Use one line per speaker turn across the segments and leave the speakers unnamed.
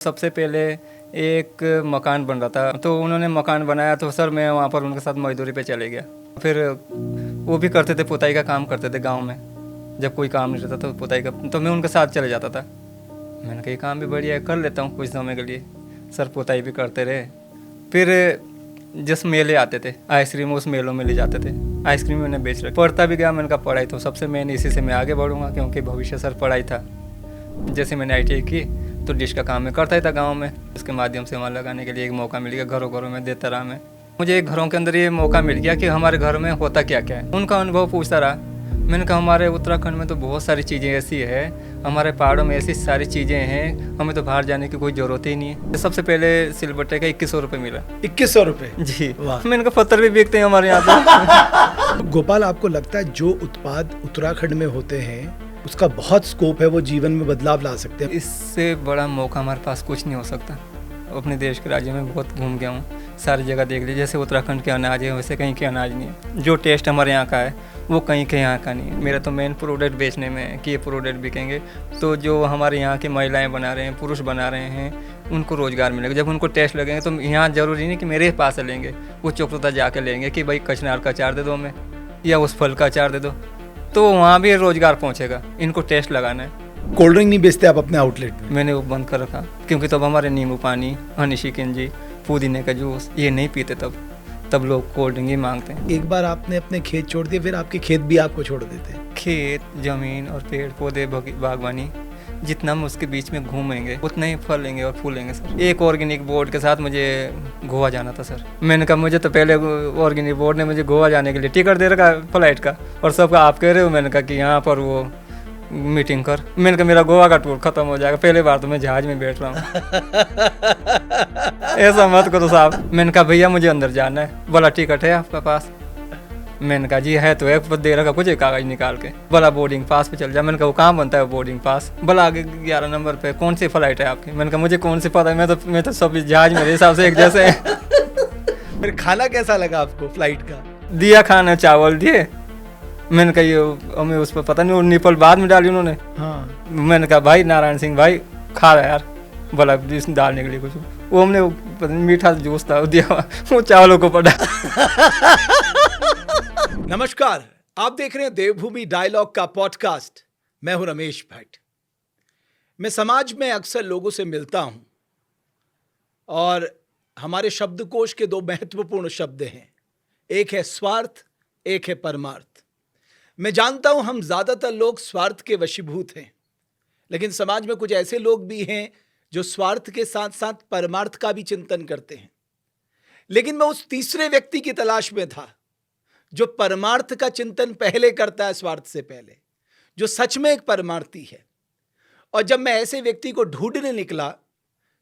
सबसे पहले एक मकान बन रहा था, तो उन्होंने मकान बनाया तो सर मैं वहाँ पर उनके साथ मजदूरी पे चले गया। फिर वो भी करते थे, पुताई का काम करते थे गांव में। जब कोई काम नहीं रहता तो पुताई का, तो मैं उनके साथ चले जाता था। मैंने कहा ये काम भी बढ़िया है, कर लेता हूँ कुछ समय के लिए। सर पुताई भी करते रहे। फिर जिस मेले आते थे आइसक्रीम, उस मेलों में ले जाते थे, आइसक्रीम मैंने बेच रखी। पढ़ता भी गया। मैंने कहा पढ़ाई तो सबसे मेन, इसी से मैं आगे बढ़ूँगा क्योंकि भविष्य सर पढ़ाई था। जैसे मैंने ITI की तो डिश का काम मैं करता ही था गांव में। इसके माध्यम से वहाँ लगाने के लिए एक मौका मिल गया। घरों घरों में देता रहा मैं। मुझे एक घरों के अंदर ये मौका मिल गया कि हमारे घर में होता क्या क्या है। उनका अनुभव पूछता रहा। मैंने कहा हमारे उत्तराखंड में तो बहुत सारी चीज़ें ऐसी है, हमारे पहाड़ों में ऐसी सारी चीज़ें हैं, हमें तो बाहर जाने की कोई ज़रूरत ही नहीं है। सबसे पहले सिलबट्टे का 2100 रुपये मिला।
2100 रुपये?
जी। मैंने कहा पत्थर भी बिकते हैं हमारे यहाँ
तो गोपाल, आपको लगता है जो उत्पाद उत्तराखंड में होते हैं उसका बहुत स्कोप है, वो जीवन में बदलाव ला सकते हैं?
इससे बड़ा मौका हमारे पास कुछ नहीं हो सकता। अपने देश के राज्य में बहुत घूम गया हूँ, सारी जगह देख ली। जैसे उत्तराखंड के अनाज है वैसे कहीं के अनाज नहीं है। जो टेस्ट हमारे यहाँ का है वो कहीं के यहाँ का नहीं है। मेरा तो मेन प्रोडक्ट बेचने में है कि ये प्रोडक्ट बिकेंगे तो जो हमारे यहाँ की महिलाएं बना रहे हैं, पुरुष बना रहे हैं, उनको रोज़गार मिलेगा। जब उनको टेस्ट लगेंगे तो यहाँ ज़रूरी नहीं कि मेरे पास से लेंगे, वो चौकता जाके लेंगे कि भाई कचनार का अचार दे दो हमें, या उस फल का अचार दे दो, तो वहाँ भी रोज़गार पहुँचेगा। इनको टेस्ट लगाना है।
कोल्ड ड्रिंक नहीं बेचते आप अपने आउटलेट में?
मैंने वो बंद कर रखा क्योंकि तब हमारे नींबू पानी, हनी शिकंजी, पुदीने का जूस ये नहीं पीते। तब लोग कोल्ड ड्रिंक ही मांगते हैं।
एक बार आपने अपने खेत छोड़ दिए, फिर आपके खेत भी आपको छोड़ देते हैं?
खेत, जमीन और पेड़ पौधे, बागवानी, जितना हम उसके बीच में घूमेंगे उतना ही फलेंगे और फूलेंगे सर। एक ऑर्गेनिक बोर्ड के साथ मुझे गोवा जाना था सर। मैंने कहा मुझे तो पहले ऑर्गेनिक बोर्ड ने मुझे गोवा जाने के लिए टिकट दे रखा फ्लाइट का, और सबका आप कह रहे हो। मैंने कहा कि यहाँ पर वो मीटिंग कर। मैंने कहा मेरा गोवा का टूर खत्म हो जाएगा, पहले बार तो मैं जहाज में बैठ रहा हूँ। ऐसा मत करो साहब। मैंने कहा भैया मुझे अंदर जाना है। बोला टिकट है आपके पास? मैंने कहा जी है तो एक दे रखा कुछ कागज निकाल के। बोला बोर्डिंग पास पे चल जा। मैंने कहा वो कहाँ बनता है बोर्डिंग पास? बोला आगे 11 नंबर पे। कौन सी फ्लाइट है आपकी? मैंने कहा मुझे कौन सी पता है, मैं तो सब जहाज मेरे हिसाब से एक जैसे है।
फिर खाना कैसा लगा आपको फ्लाइट का?
दिया खाना, चावल दिए। मैंने कहा ये हमें उस पर पता नहीं, वो निपल बाद में डाली उन्होंने।
हाँ।
मैंने कहा भाई नारायण सिंह भाई खा रहा यार। बोला डालने के लिए कुछ, वो हमने मीठा जूस था दिया, वो चावलों को पड़ा।
नमस्कार, आप देख रहे हैं देवभूमि डायलॉग का पॉडकास्ट। मैं हूं रमेश भट्ट। मैं समाज में अक्सर लोगों से मिलता हूं और हमारे शब्दकोश के दो महत्वपूर्ण शब्द हैं, एक है स्वार्थ, एक है परमार्थ। मैं जानता हूं हम ज्यादातर लोग स्वार्थ के वशीभूत हैं, लेकिन समाज में कुछ ऐसे लोग भी हैं जो स्वार्थ के साथ साथ परमार्थ का भी चिंतन करते हैं। लेकिन मैं उस तीसरे व्यक्ति की तलाश में था जो परमार्थ का चिंतन पहले करता है स्वार्थ से पहले, जो सच में एक परमार्थी है। और जब मैं ऐसे व्यक्ति को ढूंढने निकला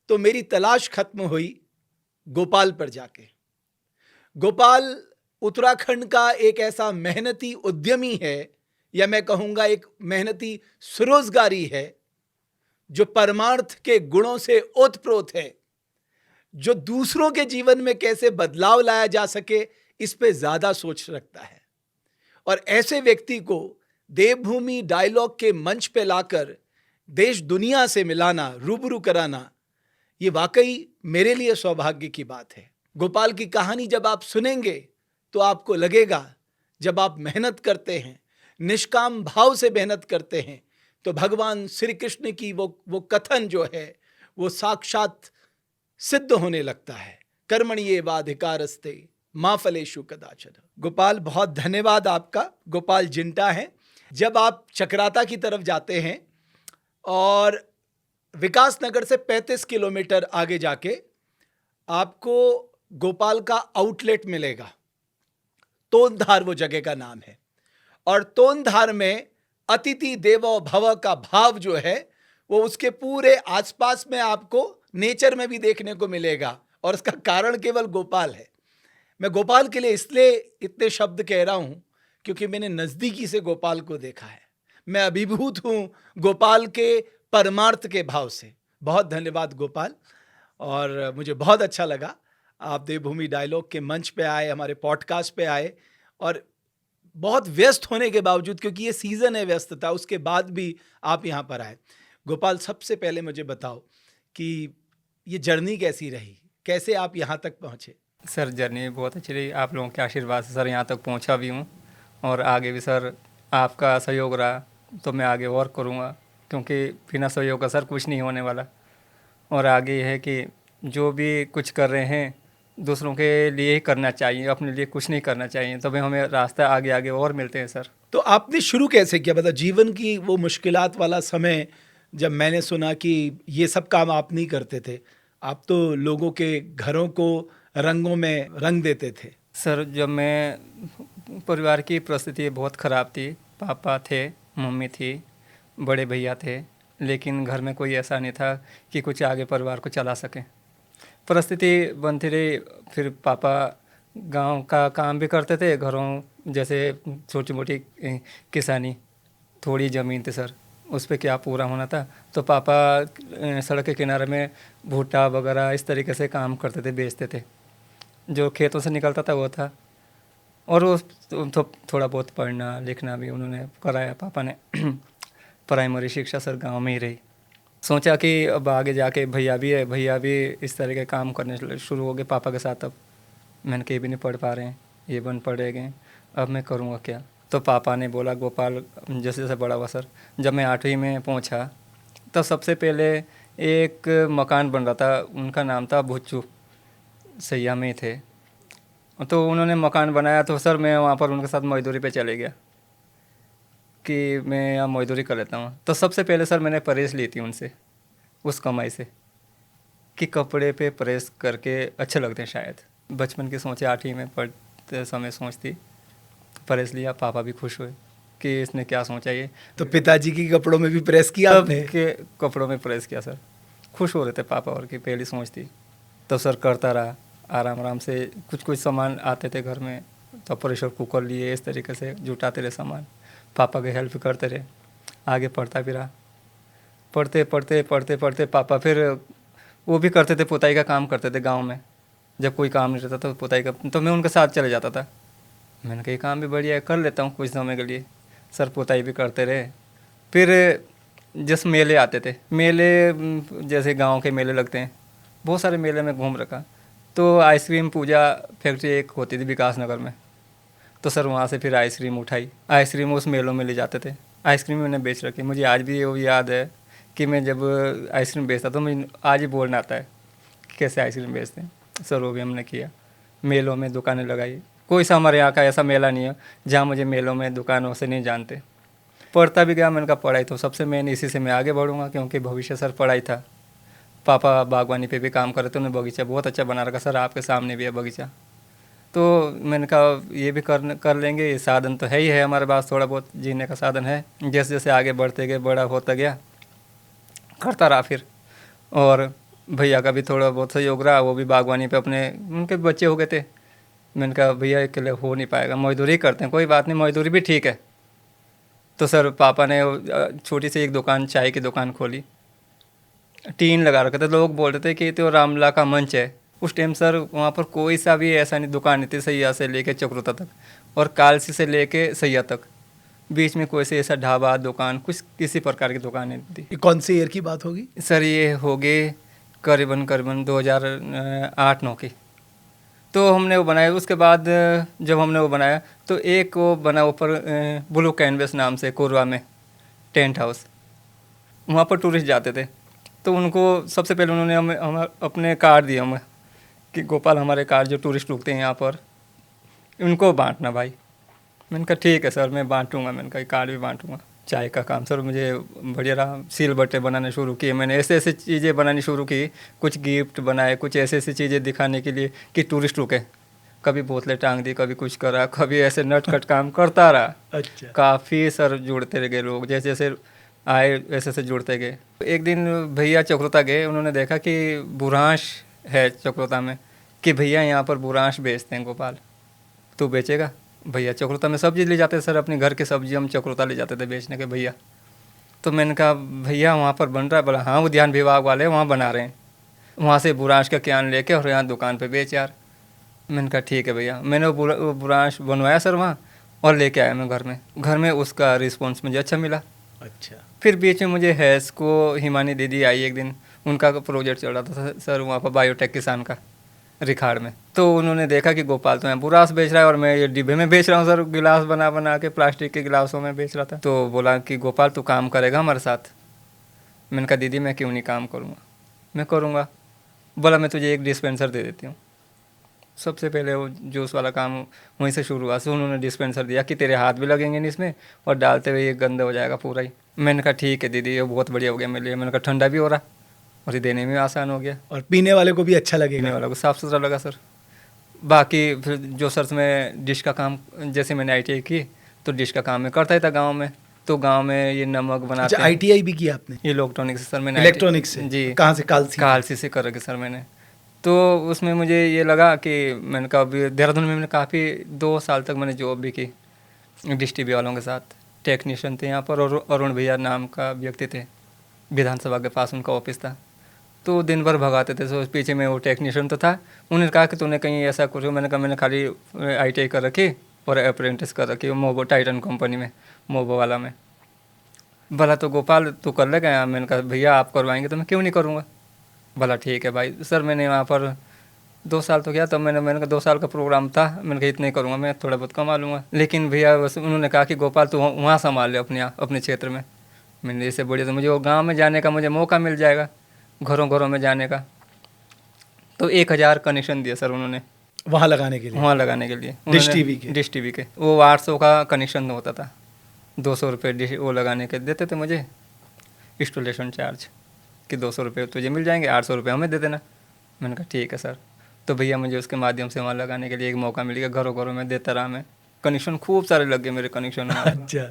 तो मेरी तलाश खत्म हुई गोपाल पर जाके। गोपाल उत्तराखंड का एक ऐसा मेहनती उद्यमी है, या मैं कहूंगा एक मेहनती स्वरोजगारी है, जो परमार्थ के गुणों से ओतप्रोत है, जो दूसरों के जीवन में कैसे बदलाव लाया जा सके इस पे ज्यादा सोच रखता है। और ऐसे व्यक्ति को देवभूमि डायलॉग के मंच पे लाकर देश दुनिया से मिलाना, रूबरू कराना, ये वाकई मेरे लिए सौभाग्य की बात है। गोपाल की कहानी जब आप सुनेंगे तो आपको लगेगा जब आप मेहनत करते हैं, निष्काम भाव से मेहनत करते हैं, तो भगवान श्री कृष्ण की वो कथन जो है वो साक्षात सिद्ध होने लगता है। कर्मण्येवाधिकारस्ते मां फलेषु कदाचन। गोपाल, बहुत धन्यवाद आपका। गोपाल जिंटा हैं। जब आप चक्राता की तरफ जाते हैं और विकास नगर से 35 किलोमीटर आगे जाके आपको गोपाल का आउटलेट मिलेगा। तोंधार वो जगह का नाम है। और तोंधार में अतिथि देवो भव का भाव जो है वो उसके पूरे आसपास में आपको नेचर में भी देखने को मिलेगा, और उसका कारण केवल गोपाल है। मैं गोपाल के लिए इसलिए इतने शब्द कह रहा हूं क्योंकि मैंने नजदीकी से गोपाल को देखा है। मैं अभिभूत हूं गोपाल के परमार्थ के भाव से। बहुत धन्यवाद गोपाल, और मुझे बहुत अच्छा लगा आप देवभूमि डायलॉग के मंच पे आए, हमारे पॉडकास्ट पे आए, और बहुत व्यस्त होने के बावजूद, क्योंकि ये सीजन है व्यस्तता, उसके बाद भी आप यहाँ पर आए। गोपाल, सबसे पहले मुझे बताओ कि ये जर्नी कैसी रही, कैसे आप यहाँ तक पहुँचे?
सर जर्नी बहुत अच्छी रही, आप लोगों के आशीर्वाद से सर यहाँ तक पहुँचा भी हूँ। और आगे भी सर आपका सहयोग रहा तो मैं आगे और करूँगा, क्योंकि बिना सहयोग का सर कुछ नहीं होने वाला। और आगे ये है कि जो भी कुछ कर रहे हैं दूसरों के लिए ही करना चाहिए, अपने लिए कुछ नहीं करना चाहिए, तभी हमें रास्ता आगे आगे और मिलते हैं सर।
तो आपने शुरू कैसे किया, मतलब जीवन की वो मुश्किलात वाला समय, जब मैंने सुना कि ये सब काम आप नहीं करते थे, आप तो लोगों के घरों को रंगों में रंग देते थे।
सर जब मैं परिवार की परिस्थिति बहुत ख़राब थी, पापा थे, मम्मी थी, बड़े भैया थे, लेकिन घर में कोई ऐसा नहीं था कि कुछ आगे परिवार को चला सके। परिस्थिति बनती रही, फिर पापा गांव का काम भी करते थे, घरों जैसे छोटी मोटी किसानी, थोड़ी ज़मीन थी सर, उस पर क्या पूरा होना था। तो पापा सड़क के किनारे में भुट्टा वगैरह इस तरीके से काम करते थे, बेचते थे, जो खेतों से निकलता था वो था। और वो तो थोड़ा बहुत पढ़ना लिखना भी उन्होंने कराया पापा ने। प्राइमरी शिक्षा सर गांव में ही रही। सोचा कि अब आगे जाके भैया भी है, भैया भी इस तरह के काम करने शुरू हो गए पापा के साथ। अब मैंने कहीं भी नहीं पढ़ पा रहे हैं, ये बन पढ़े गए, अब मैं करूँगा क्या। तो पापा ने बोला गोपाल, जैसे जैसे बड़ा हुआ सर, जब मैं 8वीं में पहुँचा तब सबसे पहले एक मकान बन रहा था, उनका नाम था भुच्चू, सैया में ही थे। तो उन्होंने मकान बनाया तो सर मैं वहाँ पर उनके साथ मजदूरी पे चले गया कि मैं यहाँ मजदूरी कर लेता हूँ। तो सबसे पहले सर मैंने प्रेस ली थी उनसे, उस कमाई से, कि कपड़े पे प्रेस करके अच्छे लगते हैं शायद। बचपन की सोचे, 8वीं में पढ़ते समय सोचती, प्रेस लिया, पापा भी खुश हुए कि इसने क्या सोचा ये।
तो पिताजी के कपड़ों में भी प्रेस किया आपने?
के कपड़ों में प्रेस किया सर, खुश हो रहे थे पापा, और की पहली सोचती। तो सर करता रहा आराम आराम से, कुछ कुछ सामान आते थे घर में, तो प्रेशर कुकर लिए, इस तरीके से जुटाते रहे सामान, पापा की हेल्प करते रहे, आगे पढ़ता भी रहा। पढ़ते पढ़ते पढ़ते पढ़ते पापा फिर वो भी करते थे, पुताई का काम करते थे गांव में। जब कोई काम नहीं रहता तो पुताई का, तो मैं उनके साथ चले जाता था। मैंने कहा ये काम भी बढ़िया है, कर लेता हूँ कुछ समय के लिए। सर पुताई भी करते रहे। फिर जिस मेले आते थे, मेले जैसे गांव के मेले लगते हैं, बहुत सारे मेले में घूम रखा। तो आइसक्रीम पूजा फैक्ट्री एक होती थी विकास नगर में, तो सर वहाँ से फिर आइसक्रीम उठाई, आइसक्रीम उस मेलों में ले जाते थे। आइसक्रीम मैंने बेच रखी, मुझे आज भी वो याद है कि मैं जब आइसक्रीम बेचता तो मुझे आज ही बोलना आता है कि कैसे आइसक्रीम बेचते हैं। सर वो भी हमने किया, मेलों में दुकानें लगाई। कोई सा हमारे यहाँ का ऐसा मेला नहीं है जहाँ मुझे मेलों में दुकानों से नहीं जानते। पढ़ता भी गया, मैंने कहा पढ़ाई तो सबसे मेन, इसी से मैं आगे बढ़ूँगा, क्योंकि भविष्य सर पढ़ाई था। पापा बागवानी पे भी काम कर रहे थे, उन्होंने बगीचा बहुत अच्छा बना रखा सर, आपके सामने भी है बगीचा। तो मैंने कहा ये भी कर लेंगे, साधन तो है ही है हमारे पास, थोड़ा बहुत जीने का साधन है। जैसे जैसे आगे बढ़ते गए, बड़ा होता गया, करता रहा फिर। और भैया का भी थोड़ा बहुत सहयोग रहा, वो भी बागवानी पे अपने, उनके बच्चे हो गए थे। मैंने कहा भैया अकेले हो नहीं पाएगा, मजदूरी करते हैं, कोई बात नहीं, मजदूरी भी ठीक है। तो सर पापा ने छोटी सी एक दुकान, चाय की दुकान खोली, टीन लगा रखे थे। लोग बोल रहे थे कि तो रामला का मंच है। उस टाइम सर वहाँ पर कोई सा भी ऐसा नहीं दुकान नहीं थी, सैया से लेके चक्रुता तक और कालसी से लेके सैया तक, बीच में कोई से ऐसा ढाबा दुकान कुछ किसी प्रकार की दुकान नहीं थी।
ये कौन सी ईयर की बात होगी?
सर ये हो गए करीबन 2008-9 की। तो हमने वो बनाया। उसके बाद जब हमने वो बनाया तो एक वो बना ऊपर ब्लू कैनवस नाम से, कोरवा में टेंट हाउस, वहाँ पर टूरिस्ट जाते थे। तो उनको सबसे पहले उन्होंने हमें अपने कार्ड दिए हमें कि गोपाल हमारे कार्ड जो टूरिस्ट रुकते हैं यहाँ पर, उनको बांटना भाई। मैंने कहा ठीक है सर, मैं बांटूंगा। मैंने कहा कार्ड भी बांटूंगा। चाय का काम सर मुझे बढ़िया रहा, सील बट्टे बनाने शुरू किए मैंने, ऐसे ऐसे चीज़ें बनानी शुरू की, कुछ गिफ्ट बनाए, कुछ ऐसे ऐसी चीज़ें दिखाने के लिए कि टूरिस्ट रुके। कभी बोतलें टांग दी, कभी कुछ करा, कभी ऐसे नटखट काम करता रहा।
अच्छा।
काफ़ी सर जुड़ते रह गए लोग, जैसे जैसे आए वैसे से जुड़ते गए। एक दिन भैया चक्रोता गए, उन्होंने देखा कि बुरांश है चक्रोता में, कि भैया यहाँ पर बुरांश बेचते हैं गोपाल, तू बेचेगा? भैया चक्रोता में सब्जी ले जाते थे सर, अपने घर की सब्जी हम चक्रोता ले जाते थे बेचने के भैया। तो मैंने कहा भैया वहाँ पर बन रहा है? बोला हाँ, उद्यान विभाग वाले वहाँ बना रहे हैं, वहाँ से बुरांश का क्यान लेके और यहाँ दुकान पे बेच यार। मैंने कहा ठीक है भैया। मैंने वो बुरांश बनवाया सर वहाँ और लेके आया मैं घर में उसका रिस्पॉन्स मुझे अच्छा मिला।
अच्छा।
फिर बीच में मुझे हैस को हिमानी दीदी आई एक दिन, उनका प्रोजेक्ट चल रहा था सर वहाँ पर बायोटेक किसान का रिखाड़ में। तो उन्होंने देखा कि गोपाल तो यहाँ बुरास बेच रहा है और मैं ये डिब्बे में बेच रहा हूँ सर, गिलास बना बना के प्लास्टिक के गिलासों में बेच रहा था। तो बोला कि गोपाल तू काम करेगा हमारे साथ। मैंने कहा दीदी मैं क्यों नहीं काम करूँगा, मैं करूँगा। बोला मैं तुझे एक डिस्पेंसर दे देती हूँ। सबसे पहले वो जूस वाला काम वहीं से शुरू हुआ। सो उन्होंने डिस्पेंसर दिया कि तेरे हाथ भी लगेंगे नहीं इसमें और डालते हुए ये गंदा हो जाएगा पूरा ही। मैंने कहा ठीक है दीदी, ये बहुत बढ़िया हो गया मेरे लिए। मैंने कहा ठंडा भी हो रहा और ये देने में भी आसान हो गया
और पीने वाले को भी अच्छा लगेगा।
पीने वाला को साफ़ सुथरा लगा सर। बाकी फिर जो सर मैं डिश का काम, जैसे मैंने ITI की तो डिश का काम मैं करता ही था गाँव में। तो गांव में ये नमक बनाते
हैं। ITI भी किया आपने?
ये इलेक्ट्रॉनिक्स से सर मैंने।
इलेक्ट्रॉनिक्स से?
जी।
कहाँ से? कालसी
से कर रखी सर मैंने। तो उसमें मुझे ये लगा कि मैंने कहा अभी देहरादून में मैंने काफ़ी 2 साल तक मैंने जॉब भी की डिश TV वालों के साथ। टेक्नीशियन थे यहाँ पर और अरुण भैया नाम का व्यक्ति थे, विधानसभा के पास उनका ऑफिस था। तो दिन भर भगाते थे। सो पीछे में वो टेक्नीशियन तो था। उन्होंने कहा कि तूने कहीं ऐसा कुछ। मैंने कहा मैंने खाली ITI कर रखी और अप्रेंटिस कर रखी मोबो टाइटन कंपनी में, मोबो वाला में। भला तो गोपाल तू कर लेगा? मैंने कहा भैया आप करवाएंगे तो मैं क्यों नहीं करूँगा। भला ठीक है भाई। सर मैंने वहाँ पर 2 साल तो किया। तब मैंने कहा 2 साल का प्रोग्राम था। मैंने कहा इतना ही करूँगा, मैं थोड़ा बहुत कमा लूँगा। लेकिन भैया बस उन्होंने कहा कि गोपाल तू वहाँ संभाल ले अपने क्षेत्र में। मैंने इससे बढ़िया तो मुझे वो गाँव में जाने का मुझे मौका मिल जाएगा, घरों घरों में जाने का। तो 1000 कनेक्शन दिया सर उन्होंने
वहाँ लगाने के लिए।
वहाँ लगाने के लिए डिश TV के। वो 800 का कनेक्शन होता था, 200 रुपये डिश वो लगाने के देते थे मुझे इंस्टॉलेशन चार्ज कि 200 रुपये तुझे मिल जाएंगे, 800 रुपये हमें दे देना। मैंने कहा ठीक है सर। तो भैया मुझे उसके माध्यम से वहाँ लगाने के लिए एक मौका मिल गया। घरों घरों में देता रहा मैं। कनेक्शन खूब सारे लग गए मेरे कनेक्शन।
अच्छा।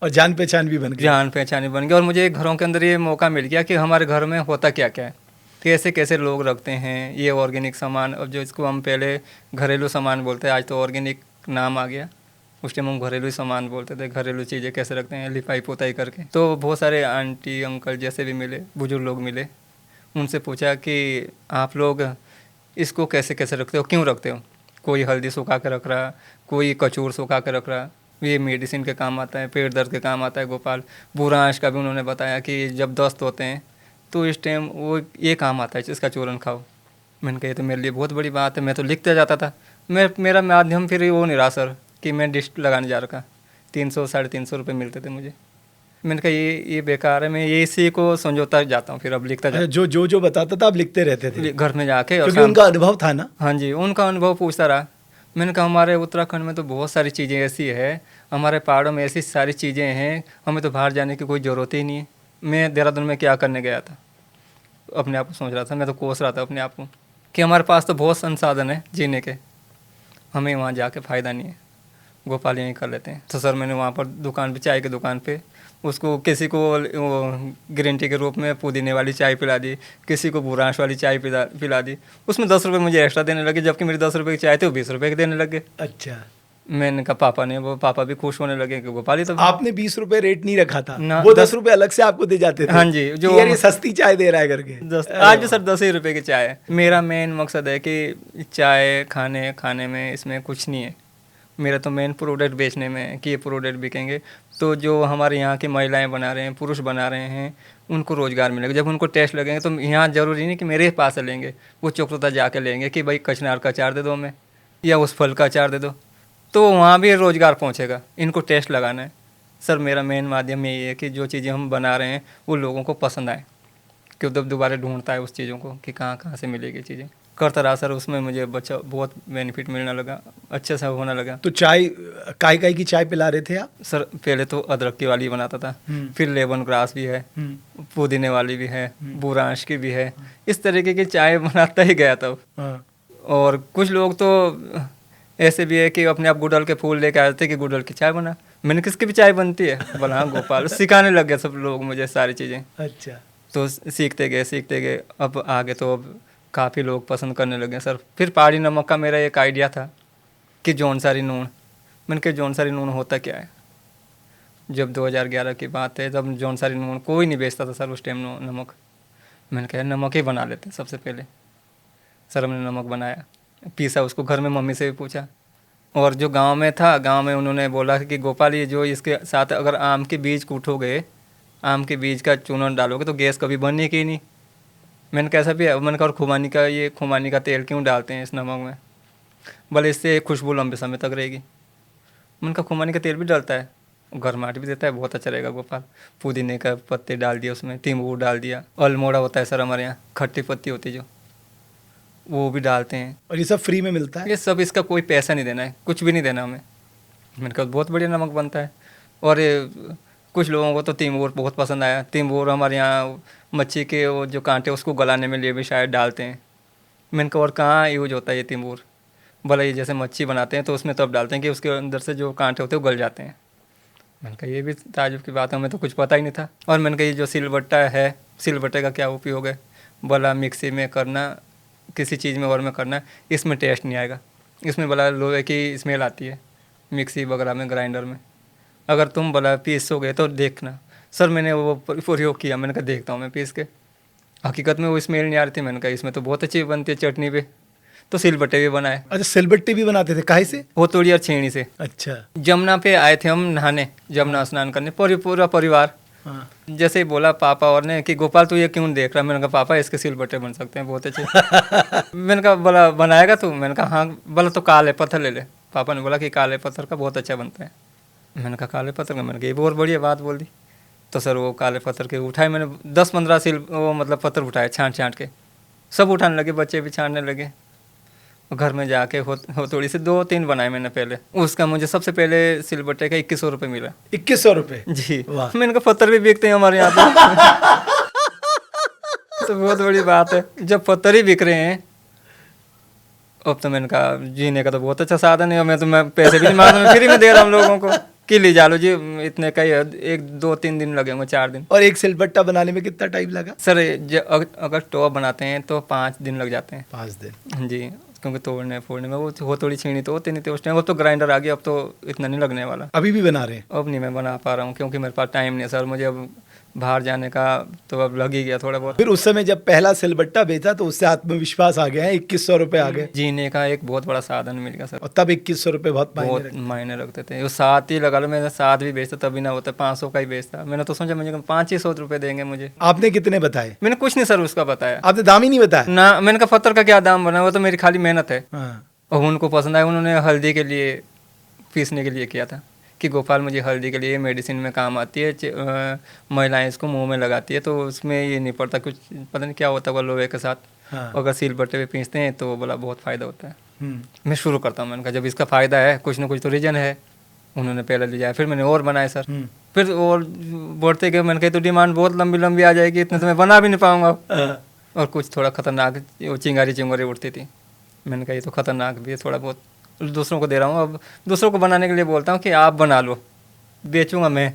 और जान पहचान भी बन गई? जान
पहचान बन गई। और मुझे घरों के अंदर ये मौका मिल गया कि हमारे घर में होता क्या क्या है, कैसे कैसे लोग रखते हैं ये ऑर्गेनिक सामान। अब जो इसको हम पहले घरेलू सामान बोलते हैं, आज तो ऑर्गेनिक नाम आ गया। उस टाइम हम घरेलू सामान बोलते थे। घरेलू चीज़ें कैसे रखते हैं लिपाई पोताई करके। तो बहुत सारे आंटी अंकल जैसे भी मिले, बुजुर्ग लोग मिले, उनसे पूछा कि आप लोग इसको कैसे कैसे रखते हो, क्यों रखते हो। कोई हल्दी सुखा के रख रहा, कोई कचूर सुखा के रख रहा। ये मेडिसिन के काम आता है, पेट दर्द के काम आता है गोपाल। बुरांश का भी उन्होंने बताया कि जब दस्त होते हैं तो इस टाइम वो ये काम आता है, इसका चूरन खाओ। मैंने कहा ये तो मेरे लिए बहुत बड़ी बात है। मैं तो लिखते जाता था। मेरा माध्यम फिर वो नहीं रहा सर कि मैं डिश लगाने जा रखा। 300 350 रुपये मिलते थे मुझे। मैंने कहा ये बेकार है। मैं ये इसी को समझौता जाता हूँ, फिर अब लिखता जाता।
जो बताता था आप लिखते रहते थे
घर में जाके,
क्योंकि उनका अनुभव था ना।
हाँ जी, उनका अनुभव पूछता रहा। मैंने कहा हमारे उत्तराखंड में तो बहुत सारी चीज़ें ऐसी है, हमारे पहाड़ों में ऐसी सारी चीज़ें हैं, हमें तो बाहर जाने की कोई ज़रूरत ही नहीं है। मैं देहरादून में क्या करने गया था, अपने आप को सोच रहा था। मैं तो कोस रहा था अपने आप को कि हमारे पास तो बहुत संसाधन है जीने के, हमें वहाँ जाके फ़ायदा नहीं है, गोपाल यहीं कर लेते हैं। तो सर मैंने वहाँ पर दुकान पे, चाय की दुकान पे, उसको किसी को ग्रीन टी के रूप में पुदीने वाली चाय पिला दी, किसी को बुरांश वाली चाय पिला दी। उसमें 10 रुपये मुझे एक्स्ट्रा देने लगे, जबकि मेरी 10 रुपये की चाय थी वो 20 रुपये की देने लगे।
अच्छा।
मैंने कहा पापा भी खुश होने लगे कि गोपाली। तो
आपने 20 रुपये रेट नहीं रखा था ना, वो 10 रुपये अलग से आपको दे जाते थे।
हाँ जी, जो
यार ये सस्ती चाय दे रहा है करके।
आज भी सर 10 ही रुपये की चाय है। मेरा मेन मकसद है कि चाय खाने में इसमें कुछ नहीं है। मेरा तो मेन प्रोडक्ट बेचने में है कि ये प्रोडक्ट बिकेंगे तो जो हमारे यहाँ की महिलाएं बना रहे हैं, पुरुष बना रहे हैं, उनको रोज़गार मिलेगा। जब उनको टेस्ट लगेंगे तो यहाँ ज़रूरी नहीं कि मेरे पास से लेंगे, वो चौकता जाके लेंगे कि भाई कचनार का अचार दे दो हमें, या उस फल का अचार दे दो, तो वहाँ भी रोज़गार पहुँचेगा। इनको टेस्ट लगाना है सर। मेरा मेन माध्यम यही है कि जो चीज़ें हम बना रहे हैं वो लोगों को पसंद आए, कि तब दोबारा ढूंढता है उस चीज़ों को कि कहाँ से मिलेगी चीज़ें। करता रहा सर, उसमें मुझे बहुत बेनिफिट मिलने लगा, अच्छे से होने लगा।
तो चाय काय की चाय पिला रहे थे आप?
सर पहले तो अदरक की वाली बनाता था, फिर लेमन ग्रास भी है, पुदीने वाली भी है, बुरांश की भी है, इस तरीके की चाय बनाता ही गया तब। और कुछ लोग तो ऐसे भी है कि अपने आप गुड़हल के फूल लेके आए थे कि गुड़हल की चाय बना। मैंने किसकी भी चाय बनती है बोला हाँ गोपाल। सिखाने लग गए सब लोग मुझे सारी चीज़ें।
अच्छा। तो
सीखते गए। अब आगे तो अब काफ़ी लोग पसंद करने लगे सर। फिर पहाड़ी नमक का मेरा एक आइडिया था कि जौनसारी नून। मैंने कहा जौनसारी नून होता क्या है। जब 2011 की बात है, तब जौनसारी नून कोई नहीं बेचता था सर उस टाइम नमक। मैंने कहा नमक ही बना लेते सबसे पहले। सर हमने नमक बनाया, पीसा उसको, घर में मम्मी से भी पूछा। और जो गांव में था, गांव में उन्होंने बोला कि गोपाल ये जो इसके साथ अगर आम के बीज कूटोगे, आम के बीज का चूर्ण डालोगे तो गैस कभी बनने की नहीं। मैंने कैसा भी मैंने कहा और खुमानी का तेल क्यों डालते हैं इस नमक में, भले इससे खुशबू लंबे समय तक रहेगी। मैंने कहा खुमानी का तेल भी डालता है, गर्माहट भी देता है, बहुत अच्छा रहेगा गोपाल। पुदीने का पत्ते डाल दिया उसमें, तिम्बूर डाल दिया, अल्मोड़ा होता है सर हमारे यहाँ, खट्टी पत्ती होती है जो, वो भी डालते हैं।
और ये सब फ्री में मिलता है?
ये सब, इसका कोई पैसा नहीं देना है, कुछ भी नहीं देना हमें। मैंने कहा बहुत बढ़िया नमक बनता है। और कुछ लोगों को तो तिम्बूर बहुत पसंद आया। तिम्बूर हमारे यहाँ मच्छी के वो जो कांटे उसको गलाने में लिए भी शायद डालते हैं। मैंने कहा और कहाँ यूज होता है ये तिम्बूर, भला ये जैसे मच्छी बनाते हैं तो उसमें तब डालते हैं कि उसके अंदर से जो कांटे होते हैं वो गल जाते हैं। मैंने कहा ये भी ताजुब की बात है, हमें तो कुछ पता ही नहीं था। और मैंने कहा ये जो सिलबट्टा है, सिलबट्टे का क्या उपयोग है, भला मिक्सी में करना, किसी चीज़ में और में करना, इसमें टेस्ट नहीं आएगा, इसमें भला लोहे की स्मेल आती है मिक्सी वगैरह में, ग्राइंडर में। अगर तुम भला पीसोगे तो देखना। सर मैंने वो प्रयोग किया, मैंने कहा देखता हूँ मैं पीस के, हकीकत में वो स्मेल नहीं आ रही थी। मैंने कहा इसमें तो बहुत अच्छी बनती है चटनी पे, तो सिलबट्टे भी बनाए।
अच्छा, सिलबट्टे भी बनाते थे, काहे से?
होतोड़ी और छेनी से।
अच्छा।
जमुना पे आए थे हम नहाने, जमुना स्नान करने, पूरा परिवार।
हाँ।
जैसे ही बोला पापा और ने कि गोपाल तू ये क्यों देख रहा है, मैंने कहा पापा इसके सिलबट्टे बन सकते हैं बहुत अच्छे। मैंने कहा बोला बनाएगा तू, मैंने कहा हाँ। बोला तो काले पत्थर ले ले। पापा ने बोला कि काले पत्थर का बहुत अच्छा बनता है। मैंने कहा काले पत्थर का, मैंने कहा ये बहुत बढ़िया बात बोल दी। तो सर वो काले पत्थर के उठाए मैंने, 10-15 वो मतलब पत्थर उठाए छांट के, सब उठाने लगे, बच्चे भी छांटने लगे। घर में जाके थोड़ी से 2-3 बनाए मैंने पहले। उसका मुझे सबसे पहले सिलबट्टे का 2100 रुपये मिला।
2100 रुपये?
जी।
वाह।
मैंने कहा पत्थर भी बिकते हैं हमारे यहाँ पे। तो बहुत बड़ी बात है जब पत्थर ही बिक रहे हैं। अब तो मैंने कहा जीने का तो बहुत अच्छा साधन है, मैं पैसे भी नहीं मांग रहा, मैं फ्री में दे रहा हूँ लोगों को कि ले जा लो जी, इतने का ही 1-2-3 दिन लगे होंगे, 4 दिन।
और एक सिलबट्टा बनाने में कितना टाइम लगा?
सर अगर टॉप बनाते हैं तो 5 दिन लग जाते हैं।
5 दिन?
जी, क्योंकि तोड़ने फोड़ने में वो थोड़ी छीनी तो होती नहीं थी उस टाइम, वो तो ग्राइंडर आ गया, अब तो इतना नहीं लगने वाला।
अभी भी बना रहे हैं?
अब नहीं मैं बना पा रहा हूँ क्योंकि मेरे पास टाइम नहीं है सर, मुझे अब बाहर जाने का तो अब लग ही गया थोड़ा बहुत।
फिर उस समय जब पहला सिलबट्टा बेचा तो उससे आत्मविश्वास आ गया है, 2100 रुपये आ गए?
जीने का एक बहुत बड़ा साधन मिल गया सर।
और तब 2100 रुपये बहुत
मायने रखते थे। वो 7 ही लगा लो, मैंने 7 भी बेचता तभी ना होता, 500 का ही बेचता। मैंने तो सोचा मुझे 500 रुपये देंगे मुझे।
आपने कितने बताए?
मैंने कुछ नहीं सर उसका बताया।
आपने दाम ही नहीं बताया?
ना, मैंने कहा पत्थर का क्या दाम बना, वो तो मेरी खाली मेहनत है।
हाँ।
और उनको पसंद आया, उन्होंने हल्दी के लिए पीसने के लिए किया था कि गोपाल मुझे हल्दी के लिए मेडिसिन में काम आती है, महिलाएं इसको मुंह में लगाती है तो उसमें ये नहीं पड़ता, कुछ पता नहीं क्या होता है लोहे के साथ।
हाँ।
अगर सिलबट्टे पे पीसते हैं तो बोला बहुत फ़ायदा होता है। मैं शुरू करता हूँ, मैंने कहा जब इसका फ़ायदा है कुछ ना कुछ तो रीजन है। उन्होंने पहले ले जाया, फिर मैंने और बनाए सर, फिर और बढ़ते गए। मैंने कहा तो डिमांड बहुत लंबी लंबी आ जाएगी, इतने तो मैं बना भी नहीं पाऊँगा। और कुछ थोड़ा ख़तरनाक चिंगारी उड़ती थी। मैंने कहा ये तो ख़तरनाक भी है थोड़ा बहुत, दूसरों को दे रहा हूँ। अब दूसरों को बनाने के लिए बोलता हूँ कि आप बना लो, बेचूंगा मैं,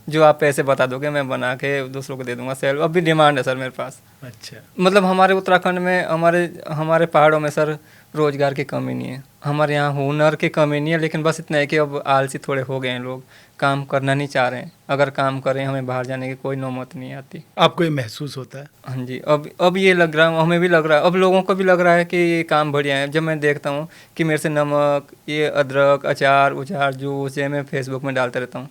जो आप पैसे बता दोगे मैं बना के दूसरों को दे दूंगा सेल। अब भी डिमांड है सर मेरे पास।
अच्छा।
मतलब हमारे उत्तराखंड में, हमारे पहाड़ों में सर रोज़गार की कमी नहीं है, हमारे यहाँ हुनर की कमी नहीं है, लेकिन बस इतना है कि अब आलसी थोड़े हो गए हैं लोग, काम करना नहीं चाह रहे हैं। अगर काम करें हमें बाहर जाने की कोई नौबत नहीं आती।
आपको ये महसूस होता है?
हाँ जी, अब ये लग रहा है, हमें भी लग रहा है, अब लोगों को भी लग रहा है कि ये काम बढ़िया है। जब मैं देखता हूँ कि मेरे से नमक, ये अदरक, अचार उचार, जूस, ये मैं फेसबुक में डालता रहता हूँ।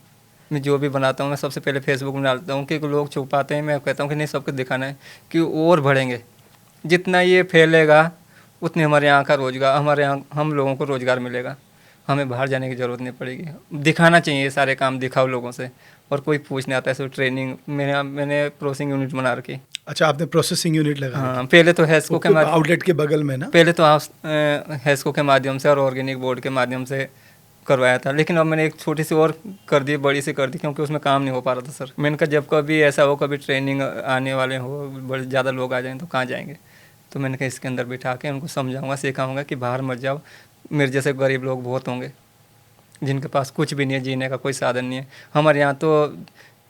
मैं जो भी बनाता हूँ मैं सबसे पहले फेसबुक में डालता हूँ कि लोग छुपाते हैं, मैं कहता हूँ कि नहीं सबको दिखाना है कि और बढ़ेंगे। जितना ये फैलेगा उतने हमारे यहाँ का रोज़गार, हमारे यहाँ हम लोगों को रोज़गार मिलेगा, हमें बाहर जाने की ज़रूरत नहीं पड़ेगी। दिखाना चाहिए, ये सारे काम दिखाओ लोगों से। और कोई पूछने आता है सो ट्रेनिंग, मैंने प्रोसेसिंग यूनिट बना रखी।
अच्छा, आपने प्रोसेसिंग यूनिट लगा?
हाँ, पहले तो हैस्को के माध्यम,
आउटलेट के बगल में ना?
पहले तो हैस्को के माध्यम से और ऑर्गेनिक बोर्ड के माध्यम से करवाया था, लेकिन अब मैंने एक छोटी सी और कर दी, बड़ी सी कर दी, क्योंकि उसमें काम नहीं हो पा रहा था सर। मैंने कहा जब कभी ऐसा हो, कभी ट्रेनिंग आने वाले हो, बड़े ज़्यादा लोग आ जाएँ तो कहाँ जाएंगे, तो मैंने कहा इसके अंदर बिठा के उनको समझाऊंगा, सिखाऊंगा कि बाहर मत जाओ। मेरे जैसे गरीब लोग बहुत होंगे जिनके पास कुछ भी नहीं है, जीने का कोई साधन नहीं है। हमारे यहाँ तो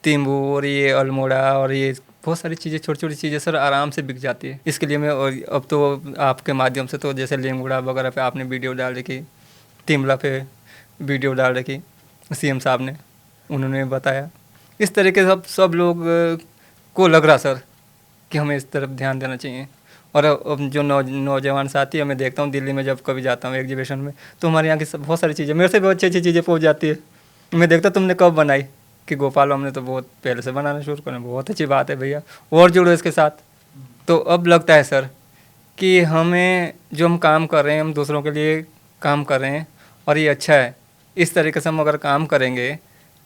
तिम्बूर, ये अल्मोड़ा और ये बहुत सारी चीज़ें, छोटी छोटी चीज़ें सर आराम से बिक जाती है। इसके लिए मैं अब तो आपके माध्यम से, तो जैसे लेंगुड़ा वगैरह पे आपने वीडियो डाल रखी, तिमला पे वीडियो डाल रखी सीएम साहब ने, उन्होंने बताया। इस तरीके से सब लोग को लग रहा सर कि हमें इस तरफ ध्यान देना चाहिए। और अब जो नौजवान साथी है, मैं देखता हूँ दिल्ली में जब कभी जाता हूँ एग्जीबिशन में, तो हमारे यहाँ की बहुत सारी चीज़ें, मेरे से बहुत अच्छी अच्छी चीज़ें पहुँच जाती है। मैं देखता तुमने कब बनाई, कि गोपाल हमने तो बहुत पहले से बनाना शुरू करें। बहुत अच्छी बात है भैया, और जुड़ो इसके साथ। तो अब लगता है सर कि हमें जो हम काम कर रहे हैं, हम दूसरों के लिए काम कर रहे हैं और ये अच्छा है। इस तरीके से हम अगर काम करेंगे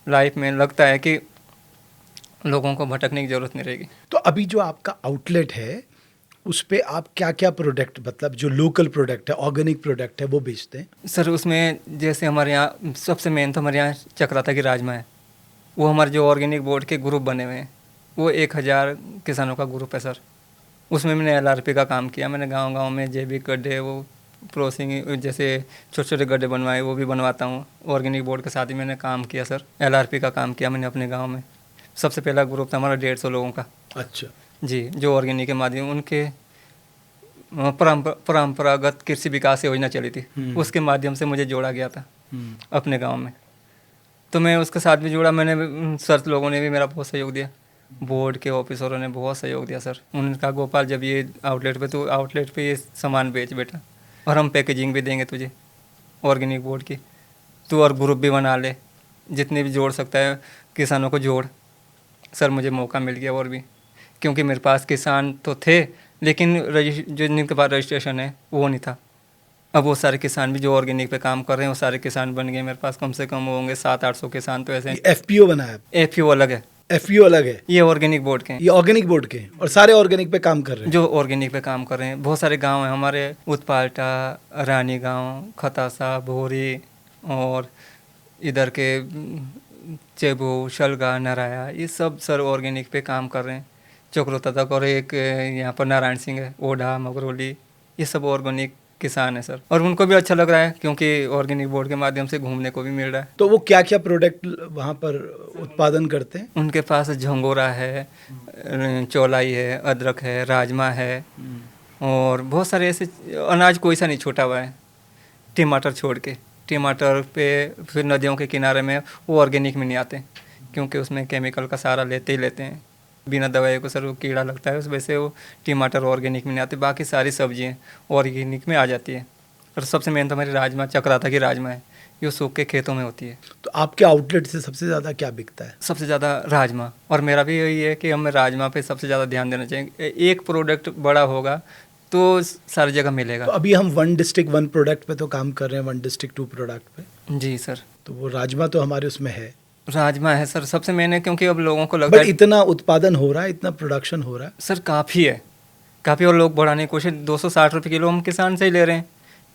लाइफ में, लगता है कि लोगों को भटकने की ज़रूरत नहीं रहेगी।
तो अभी जो आपका आउटलेट है उस पे आप क्या क्या प्रोडक्ट, मतलब जो लोकल प्रोडक्ट है, ऑर्गेनिक प्रोडक्ट है, वो बेचते हैं?
सर उसमें जैसे हमारे यहाँ सबसे मेन तो हमारे यहाँ चक्राता की राजमा है। वो हमारे जो ऑर्गेनिक बोर्ड के ग्रुप बने हुए हैं, वो 1000 किसानों का ग्रुप है सर। उसमें मैंने LRP का काम किया। मैंने गांव-गांव में जैविक गड्ढे, वो प्रोसेसिंग जैसे छोटे-छोटे गड्ढे बनवाए, वो भी बनवाता हूँ। ऑर्गेनिक बोर्ड के साथ ही मैंने काम किया सर। LRP का काम किया मैंने अपने गांव में। सबसे पहला ग्रुप था हमारा 150 लोगों का।
अच्छा।
जी, जो ऑर्गेनिक के माध्यम उनके परंपरागत कृषि विकास योजना चली थी, उसके माध्यम से मुझे जोड़ा गया था अपने गाँव में। तो मैं उसके साथ भी जुड़ा। मैंने सर लोगों ने भी मेरा बहुत सहयोग दिया, बोर्ड के ऑफिसरों ने बहुत सहयोग दिया सर। उन्होंने कहा गोपाल जब ये आउटलेट पे ये सामान बेच बेटा, और हम पैकेजिंग भी देंगे तुझे ऑर्गेनिक बोर्ड की, तू और ग्रुप भी बना ले, जितने भी जोड़ सकता है किसानों को जोड़। सर मुझे मौका मिल गया और भी, क्योंकि मेरे पास किसान तो थे लेकिन जो जिनके पास रजिस्ट्रेशन है वो नहीं था। अब वो सारे किसान भी जो ऑर्गेनिक पे काम कर रहे हैं वो सारे किसान बन गए मेरे पास। कम से कम होंगे 700-800 किसान तो ऐसे।
FPO बनाया?
FPO अलग है,
FPO अलग है,
ये ऑर्गेनिक बोर्ड के हैं।
ये ऑर्गेनिक बोर्ड के, और सारे ऑर्गेनिक पे काम कर रहे हैं?
जो ऑर्गेनिक पे काम कर रहे हैं। बहुत सारे गांव हैं हमारे, उत्पाल्टा, रानी गांव, खतासा, भोरी, और इधर के चेबू, शलगा, नराया, ये सब सर ऑर्गेनिक पे काम कर रहे हैं। चक्रोता तक, और एक यहाँ पर नारायण सिंह है, ओढ़ा, मगरौली, ये सब ऑर्गेनिक किसान है सर। और उनको भी अच्छा लग रहा है क्योंकि ऑर्गेनिक बोर्ड के माध्यम से घूमने को भी मिल रहा है।
तो वो क्या क्या प्रोडक्ट वहाँ पर उत्पादन करते हैं?
उनके पास झंगोरा है, चौलाई है, अदरक है, राजमा है, और बहुत सारे ऐसे अनाज कोई सा नहीं छूटा हुआ है। टमाटर छोड़ के, टमाटर पे फिर नदियों के किनारे में वो ऑर्गेनिक में नहीं आते क्योंकि उसमें केमिकल का सारा लेते ही लेते हैं, बिना दवाई को सर वो कीड़ा लगता है, उस वजह से वो टमाटर ऑर्गेनिक में नहीं आते। बाकी सारी सब्जियाँ ऑर्गेनिक में आ जाती है। और सबसे मेन तो हमारी राजमा, चक्राता की राजमा है, ये सूख के खेतों में होती है।
तो आपके आउटलेट से सबसे ज़्यादा क्या बिकता है?
सबसे ज़्यादा राजमा, और मेरा भी यही है कि हमें राजमा पे सबसे ज़्यादा ध्यान देना चाहिए। एक प्रोडक्ट बड़ा होगा तो सारी जगह मिलेगा।
तो अभी हम 1 डिस्ट्रिक्ट 1 प्रोडक्ट पे तो काम कर रहे हैं, 1 डिस्ट्रिक्ट 2 प्रोडक्ट पे।
जी सर,
तो वो राजमा तो हमारे उसमें है।
राजमा है सर सबसे मेन है, क्योंकि अब लोगों को लगता
बट
है
इतना उत्पादन हो रहा है, इतना प्रोडक्शन हो रहा है।
सर काफ़ी है, काफ़ी, और लोग बढ़ाने की कोशिश। 260 रुपये किलो हम किसान से ही ले रहे हैं।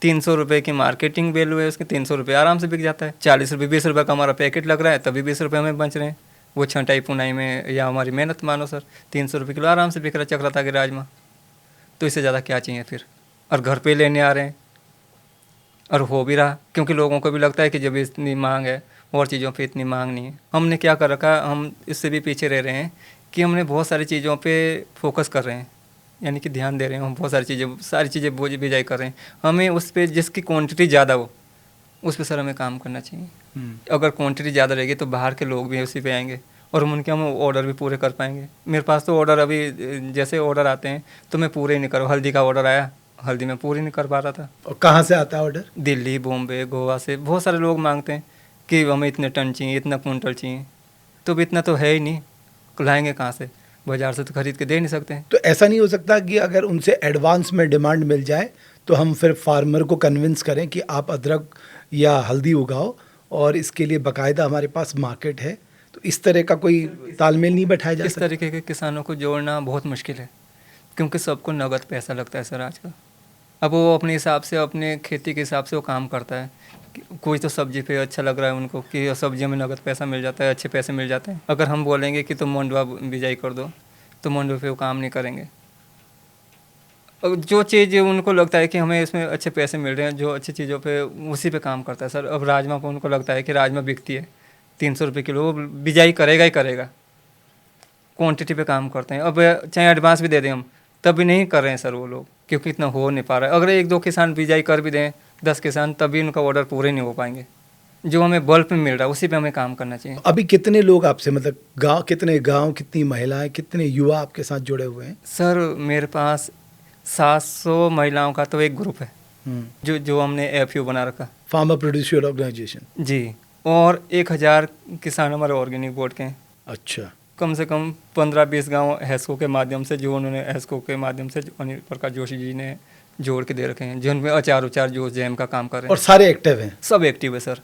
300 रुपये की मार्केटिंग वैल्यू है उसके, 300 रुपये आराम से बिक जाता है। 40 रुपये 20 रुपये का हमारा पैकेट लग रहा है, तभी 20 रुपये हमें बच रहे हैं। वो छंटाई पुनाई में या हमारी मेहनत मानो सर, 300 रुपये किलो आराम से बिक रहा है चक्राता के राजमा। तो इससे ज़्यादा क्या चाहिए फिर? और घर पे लेने आ रहे हैं, और हो भी रहा, क्योंकि लोगों को भी लगता है कि जब इतनी मांग है और चीज़ों पे इतनी मांग नहीं है। हमने क्या कर रखा, हम इससे भी पीछे रह रहे हैं कि हमने बहुत सारी चीज़ों पे फोकस कर रहे हैं, यानी कि ध्यान दे रहे हैं। हम बहुत सारी चीज़ें बोझ बिजाई कर रहे हैं। हमें उस पर जिसकी क्वांटिटी ज़्यादा हो उस पर सर हमें काम करना चाहिए। अगर क्वांटिटी ज़्यादा रहेगी तो बाहर के लोग भी उसी पे आएंगे और हम ऑर्डर भी पूरे कर पाएंगे। मेरे पास तो ऑर्डर अभी जैसे ऑर्डर आते हैं तो मैं पूरे ही नहीं करूँ। हल्दी का ऑर्डर आया, हल्दी में पूरी नहीं कर पा रहा था।
और कहाँ से आता है ऑर्डर?
दिल्ली, बॉम्बे, गोवा से बहुत सारे लोग मांगते हैं कि हमें इतने टन चाहिए, इतना कुंटल चाहिए। तो अब इतना तो है ही नहीं, लाएंगे कहाँ से? बाजार से तो खरीद के दे नहीं सकते हैं।
तो ऐसा नहीं हो सकता कि अगर उनसे एडवांस में डिमांड मिल जाए तो हम फिर फार्मर को कन्विंस करें कि आप अदरक या हल्दी उगाओ और इसके लिए बाकायदा हमारे पास मार्केट है? तो इस तरह का कोई तालमेल नहीं बैठाया जा
इस
सकता?
तरीके के किसानों को जोड़ना बहुत मुश्किल है, क्योंकि सबको नगद पैसा लगता है सर आजकल। अब वो अपने हिसाब से, अपने खेती के हिसाब से वो काम करता है। कोई तो सब्जी पे अच्छा लग रहा है उनको कि सब्जियों में नगद पैसा मिल जाता है, अच्छे पैसे मिल जाते हैं। अगर हम बोलेंगे कि तुम मंडुआ बिजाई कर दो तो मंडुआ पे वो काम नहीं करेंगे। और जो चीज़ उनको लगता है कि हमें इसमें अच्छे पैसे मिल रहे हैं, जो अच्छी चीज़ों पे, उसी पे काम करता है सर। अब राजमा पे उनको लगता है कि राजमा बिकती है 300 रुपये किलो, वो बिजाई करेगा ही करेगा। क्वांटिटी पे काम करते हैं। अब चाहे एडवांस भी दे दें हम, तब भी नहीं कर रहे हैं सर वो लोग, क्योंकि इतना हो नहीं पा रहा है। अगर 1-2 किसान बिजाई कर भी दें, 10 किसान, तभी उनका ऑर्डर पूरे नहीं हो पाएंगे। जो हमें बल्क में मिल रहा है उसी पे हमें काम करना चाहिए।
अभी कितने लोग आपसे, मतलब कितने गांव, कितनी महिलाएं, कितने युवा आपके साथ जुड़े हुए हैं?
सर मेरे पास 700 महिलाओं का तो एक ग्रुप है जो हमने FU बना रखा,
फार्मर प्रोड्यूसर ऑर्गेनाइजेशन।
जी। और 1000 किसान हमारे ऑर्गेनिक बोर्ड के हैं।
अच्छा।
कम से कम 15-20 गांव हैस्को के माध्यम से, जो उन्होंने हैस्को के माध्यम से अनिल प्रकाश जोशी जी ने जोड़ के दे रखे हैं, जिनमें अचार उचार जो जैम का काम कर रहे
और
हैं।
सारे एक्टिव हैं
सब एक्टिव है सर।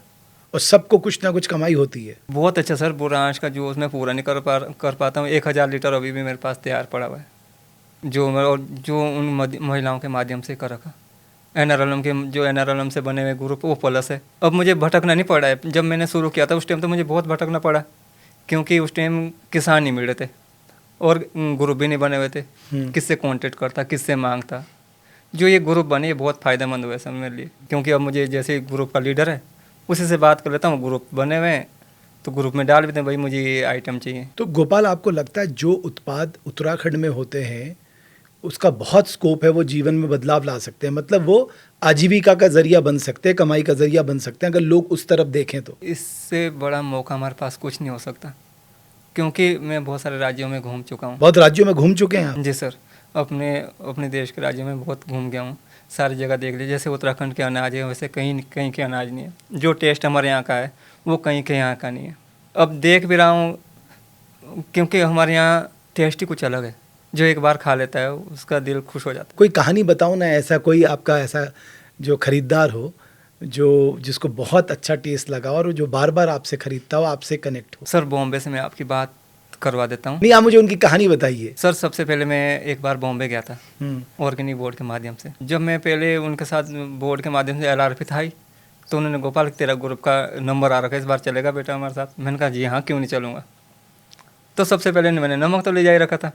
और सबको कुछ ना कुछ कमाई होती है।
बहुत अच्छा सर। बुरांश का जूस मैं पूरा नहीं कर पाता हूँ। 1000 लीटर अभी भी मेरे पास तैयार पड़ा हुआ है, जो उन महिलाओं के माध्यम से कर रखा। NRLM के जो NRLM से बने हुए ग्रुप वो प्लस है। अब मुझे भटकना नहीं पड़ा है। जब मैंने शुरू किया था उस टाइम तो मुझे बहुत भटकना पड़ा, क्योंकि उस टाइम किसान नहीं मिल रहे थे और ग्रुप भी नहीं बने हुए थे। किससे कांटेक्ट करता, किससे मांगता। जो ये ग्रुप बने ये बहुत फ़ायदेमंद हुए सर मेरे लिए, क्योंकि अब मुझे जैसे ग्रुप का लीडर है उसी से बात कर लेता हूँ। ग्रुप बने हुए हैं तो ग्रुप में डाल देते हैं, भाई मुझे ये आइटम चाहिए।
तो गोपाल, आपको लगता है जो उत्पाद उत्तराखंड में होते हैं उसका बहुत स्कोप है, वो जीवन में बदलाव ला सकते हैं, मतलब वो आजीविका का जरिया बन सकते हैं, कमाई का जरिया बन सकते हैं अगर लोग उस तरफ देखें तो?
इससे बड़ा मौका हमारे पास कुछ नहीं हो सकता, क्योंकि मैं बहुत सारे राज्यों में घूम चुका हूँ।
बहुत राज्यों में घूम चुके हैं आप?
जी सर, अपने देश के राज्यों में बहुत घूम गया हूँ, सारी जगह देख ली। जैसे उत्तराखंड के अनाज है वैसे कहीं कहीं के अनाज नहीं है। जो टेस्ट हमारे यहाँ का है वो कहीं के यहाँ का नहीं है। अब देख भी रहा हूँ, क्योंकि हमारे यहाँ टेस्ट ही कुछ अलग है। जो एक बार खा लेता है उसका दिल खुश हो जाता है।
कोई कहानी बताओ ना, ऐसा कोई आपका ऐसा जो खरीदार हो जो जिसको बहुत अच्छा टेस्ट लगा और जो बार बार आपसे खरीदता हो, आपसे कनेक्ट हो।
सर बॉम्बे से मैं आपकी बात करवा देता हूँ।
नहीं, आप मुझे उनकी कहानी बताइए।
सर सबसे पहले मैं एक बार बॉम्बे गया था ऑर्गेनिक बोर्ड के माध्यम से। जब मैं पहले उनके साथ बोर्ड के माध्यम से LRP था ही, तो उन्होंने गोपाल तेरा ग्रुप का नंबर आ रखा है, इस बार चलेगा बेटा हमारे साथ। मैंने कहा जी हाँ, क्यों नहीं चलूँगा। तो सबसे पहले मैंने नमक तो ले जा ही रखा था,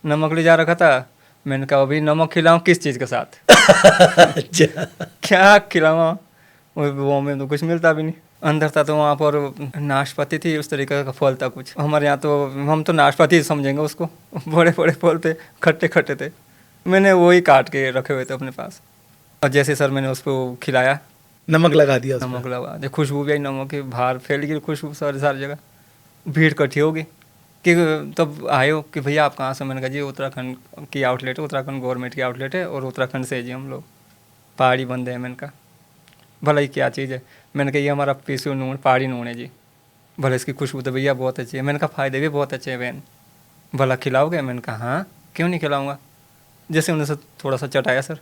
नमक ले जा रखा था। मैंने कहा अभी नमक खिलाऊँ किस चीज़ के साथ
अच्छा।
क्या खिलाऊँ, वो में तो कुछ मिलता भी नहीं। अंदर था तो वहाँ पर नाशपाती थी, उस तरीके का फल था कुछ। हमारे यहाँ तो हम तो नाशपाती समझेंगे उसको, बड़े बड़े फल थे, खट्टे खट्टे थे। मैंने वही काट के रखे हुए थे अपने पास, और जैसे सर मैंने उसको खिलाया,
नमक लगा दिया उसमें।
नमक लगा दे, खुशबू भी आई नमक की, बाहर फैल गई खुशबू सारी जगह। भीड़ इकट्ठी होगी कि तब आए हो कि भैया आप कहाँ से। मैंने कहा जी उत्तराखंड की आउटलेट है, उत्तराखंड गवर्नमेंट की आउटलेट है और उत्तराखंड से जी हम लोग पहाड़ी बंदे हैं। मैंने कहा भला ये क्या चीज़ है। मैंने कहा ये हमारा पीसू नून, पहाड़ी नून है जी। भला इसकी खुशबू तो भैया बहुत अच्छी है। मैंने कहा फ़ायदे भी बहुत अच्छे हैं बहन, भला खिलाओगे। मैंने कहा हाँ क्यों नहीं खिलाऊँगा। जैसे उन्होंने थोड़ा सा चटाया सर,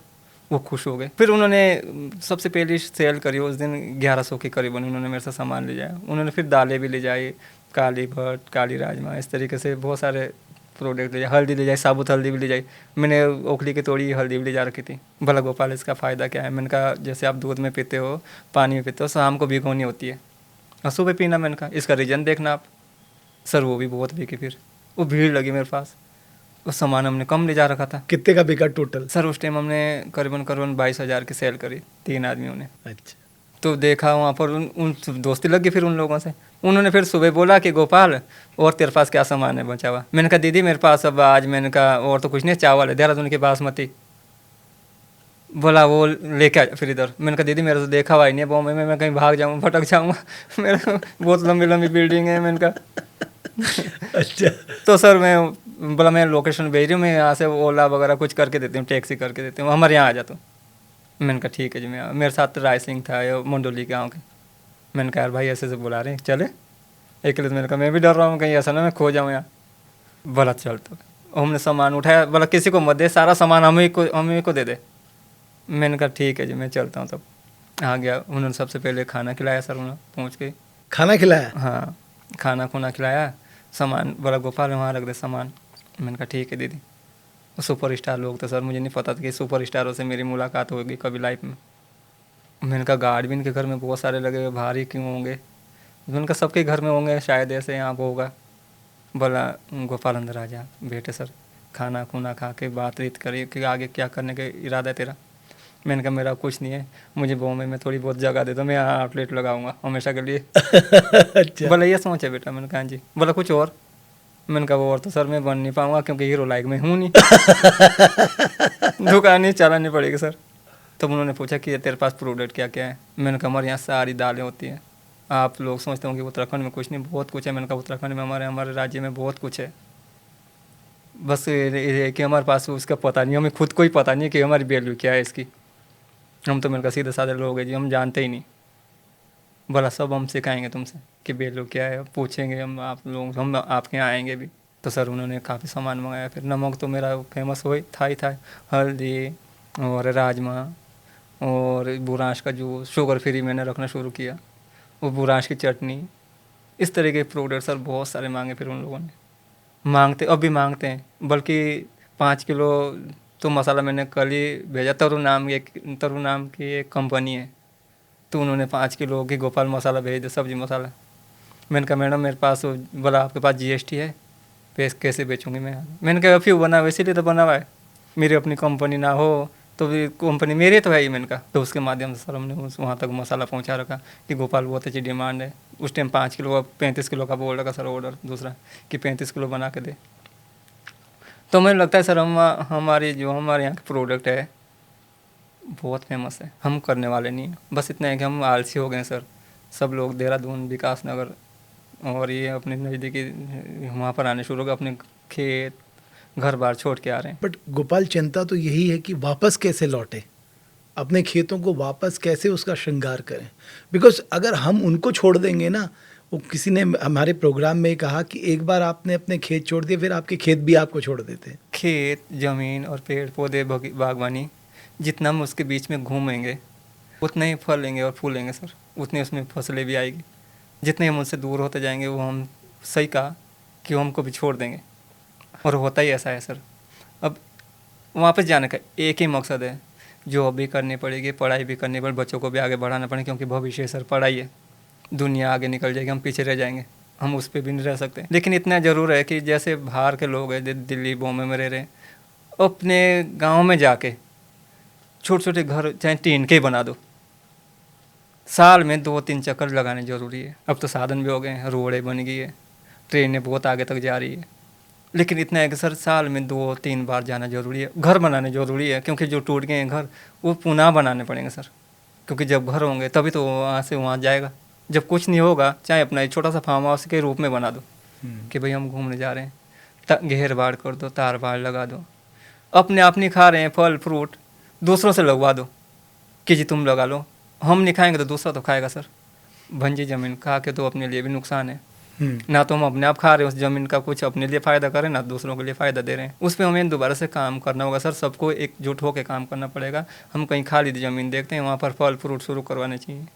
वो खुश हो गए। फिर उन्होंने सबसे पहली सेल करी उस दिन 1100 के करीबन उन्होंने मेरे से सामान ले जाया। उन्होंने फिर दालें भी ले जाई, काली भट्ट, काली राजमा, इस तरीके से बहुत सारे प्रोडक्ट ले जाए। हल्दी ले जाए, साबुत हल्दी भी ले जाई। मैंने ओखली की तोड़ी हल्दी भी ले जा रखी थी। भला गोपाल इसका फ़ायदा क्या है। मैंने कहा जैसे आप दूध में पीते हो, पानी में पीते हो, शाम को भिगोनी होती है और सुबह पीना। मैंने कहा इसका रीज़न देखना आप। सर वो भी बहुत बिकी, फिर वो भीड़ लगी मेरे पास। उस सामान हमने कम ले जा रखा था।
कितने का बिका टोटल?
सर उस टाइम हमने करीबन 22,000 की सेल करी, 3 आदमियों ने।
अच्छा।
तो देखा वहाँ पर उन दोस्ती लग गई फिर उन लोगों से। उन्होंने फिर सुबह बोला कि गोपाल और तेरे पास क्या सामान है बचा हुआ। मैंने कहा दीदी मेरे पास अब आज, मैंने कहा और तो कुछ नहीं, चावल है देहरादून की बासमती। बोला वो लेके आ फिर इधर। मैंने कहा दीदी मेरा तो देखा हुआ ही नहीं है बॉम्बे में, मैं कहीं भाग जाऊँ, भटक जाऊँगा। मेरे बहुत लंबी लंबी बिल्डिंग है। मैंने कहा
अच्छा।
तो सर मैं बोला मैं लोकेशन भेज रही हूँ, मैं यहाँ से ओला वगैरह कुछ करके देती हूँ, टैक्सी करके देती हूँ, हमारे यहाँ आ जा तो। मैंने कहा ठीक है जी। मैं मेरे साथ राय सिंह था मंडोली गाँव के। मैंने कहा यार भाई ऐसे से बुला रहे हैं चले अकेले। तो मैंने कहा मैं भी डर रहा हूँ कहीं ऐसा ना मैं खो जाऊँ यहाँ। बोला चल। तो हमने सामान उठाया, बोला किसी को मत दे, सारा सामान हम ही को दे दे। मैंने कहा ठीक है जी मैं चलता हूँ। तब आ गया, उन्होंने सबसे पहले खाना खिलाया सर, उन्होंने पहुँच के
खाना खिलाया?
हाँ खाना खुना खिलाया। सामान बोला गोपाल वहाँ रख दे सामान। मैंने कहा ठीक है दीदी। सुपर स्टार लोग थे सर, मुझे नहीं पता था कि सुपर स्टारों से मेरी मुलाकात होगी कभी लाइफ में। मैंने कहा गार्ड भी इनके घर में बहुत सारे लगे हुए, भारी क्यों होंगे। मैंने कहा सबके घर में होंगे शायद, ऐसे यहाँ पर होगा। बोला गोपाल अंदर आ जा बेटे। सर खाना खुना खा के बातचीत करी कि आगे क्या करने का इरादा है तेरा। मैंने कहा मेरा कुछ नहीं है, मुझे बॉम्बे में थोड़ी बहुत जगह दे दो, मैं यहाँ आउटलेट लगाऊंगा हमेशा के लिए।
अच्छा।
बोला ये सोच है बेटा। मैंने कहा जी। बोला कुछ और। मैंने कहा वो और तो सर मैं बन नहीं पाऊंगा क्योंकि हीरो लाइक में हूँ नहीं। दुकान ही चलानी पड़ेगी सर। तब उन्होंने पूछा कि तेरे पास प्रोडक्ट क्या क्या है। मैंने कहा हमारे यहाँ सारी दालें होती हैं। आप लोग सोचते होंगे उत्तराखंड में कुछ नहीं, बहुत कुछ है। मैंने कहा उत्तराखंड में हमारे राज्य में बहुत कुछ है, बस ये कि हमारे पास उसका पता नहीं, हमें खुद को ही पता नहीं कि हमारी वैल्यू क्या है इसकी। हम तो मैंने कहा सीधे साधे लोग हैं जी, हम जानते ही नहीं। बोला सब हम सिखाएंगे तुमसे कि बेलो क्या है, पूछेंगे हम आप लोग, हम आपके यहाँ आएंगे भी। तो सर उन्होंने काफ़ी सामान मंगाया। फिर नमक तो मेरा फेमस हो ही था, हल्दी और राजमा और बुरांश का जूस, शुगर फ्री मैंने रखना शुरू किया, वो बुरांश की चटनी, इस तरह के प्रोडक्ट सर बहुत सारे मांगे। फिर उन लोगों ने मांगते, अब भी मांगते हैं, बल्कि 5 किलो तो मसाला मैंने कल ही भेजा। तरु नाम की एक कंपनी है, तो उन्होंने 5 किलो की गोपाल मसाला भेज दिया, सब्जी मसाला। मैंने कहा मैडम मेरे पास, बोला आपके पास जीएसटी है, पैसे कैसे बेचूंगी मैंने कहा अभी बना हुआ, इसीलिए तो बना हुआ है, मेरी अपनी कंपनी ना हो तो भी कंपनी मेरी तो है ही। मैंने कहा तो उसके माध्यम से सर हमने वहाँ तक मसाला पहुँचा रखा कि गोपाल बहुत अच्छी डिमांड है। उस टाइम 5 किलो, 35 किलो का बोल रखा सर ऑर्डर दूसरा कि 35 किलो बना के दे। तो मुझे लगता है सर हमारे यहाँ के प्रोडक्ट है बहुत फेमस है, हम करने वाले नहीं हैं। बस इतना है कि हम आलसी हो गए हैं सर। सब लोग देहरादून, विकास नगर और ये अपने नज़दीकी वहाँ पर आने शुरू हो गए, अपने खेत घर बार छोड़ के आ रहे हैं।
बट गोपाल, चिंता तो यही है कि वापस कैसे लौटे, अपने खेतों को वापस कैसे उसका श्रृंगार करें। बिकॉज अगर हम उनको छोड़ देंगे ना, वो किसी ने हमारे प्रोग्राम में कहा कि एक बार आपने अपने खेत छोड़ दिए, फिर आपके खेत भी आपको छोड़ देते हैं।
खेत, ज़मीन और पेड़ पौधे, बागवानी, जितना हम उसके बीच में घूमेंगे उतने ही फलेंगे और फूलेंगे सर, उतनी उसमें फसलें भी आएगी। जितने हम उनसे दूर होते जाएंगे, वो हम सही कहा कि वो हमको भी छोड़ देंगे, और होता ही ऐसा है सर। अब वापस जाने का एक ही मकसद है, जॉब भी करनी पड़ेगी, पढ़ाई भी करनी पड़ेगी, बच्चों को भी आगे बढ़ाना पड़ेगा, क्योंकि भविष्य सर पढ़ाई है। दुनिया आगे निकल जाएगी, हम पीछे रह जाएंगे, हम उस पर भी नहीं रह सकते। लेकिन इतना ज़रूर है कि जैसे बाहर के लोग हैं, दिल्ली बॉम्बे में रह रहे हैं, अपने गांव में जाके छोटे छोटे घर चाहे टीन के ही बना दो, साल में 2-3 चक्कर लगाने ज़रूरी है। अब तो साधन भी हो गए हैं, रोडें बन गई है, ट्रेनें बहुत आगे तक जा रही है, लेकिन इतना है कि सर साल में 2-3 बार जाना ज़रूरी है। घर बनाने ज़रूरी है, क्योंकि जो टूट गए हैं घर वो पुनः बनाने पड़ेंगे सर, क्योंकि जब घर होंगे तभी तो वहाँ से वहाँ जाएगा। जब कुछ नहीं होगा, चाहे अपना एक छोटा सा फार्म हाउस के रूप में बना दो कि भाई हम घूमने जा रहे हैं, घेर बाड़ कर दो, तार बाड़ लगा दो, अपने आप नहीं खा रहे हैं फल फ्रूट, दूसरों से लगवा दो कि जी तुम लगा लो, हम नहीं खाएंगे तो दूसरा तो खाएगा सर। भंजी ज़मीन खा के तो अपने लिए भी नुकसान है, ना तो हम अपने आप खा रहे हैं उस ज़मीन का कुछ अपने लिए फ़ायदा करें, ना दूसरों के लिए फ़ायदा दे रहे हैं। उस पर हमें दोबारा से काम करना होगा सर, सबको एकजुट होकर काम करना पड़ेगा। हम कहीं खाली ज़मीन देखते हैं, वहाँ पर फल फ्रूट शुरू करवाने चाहिए।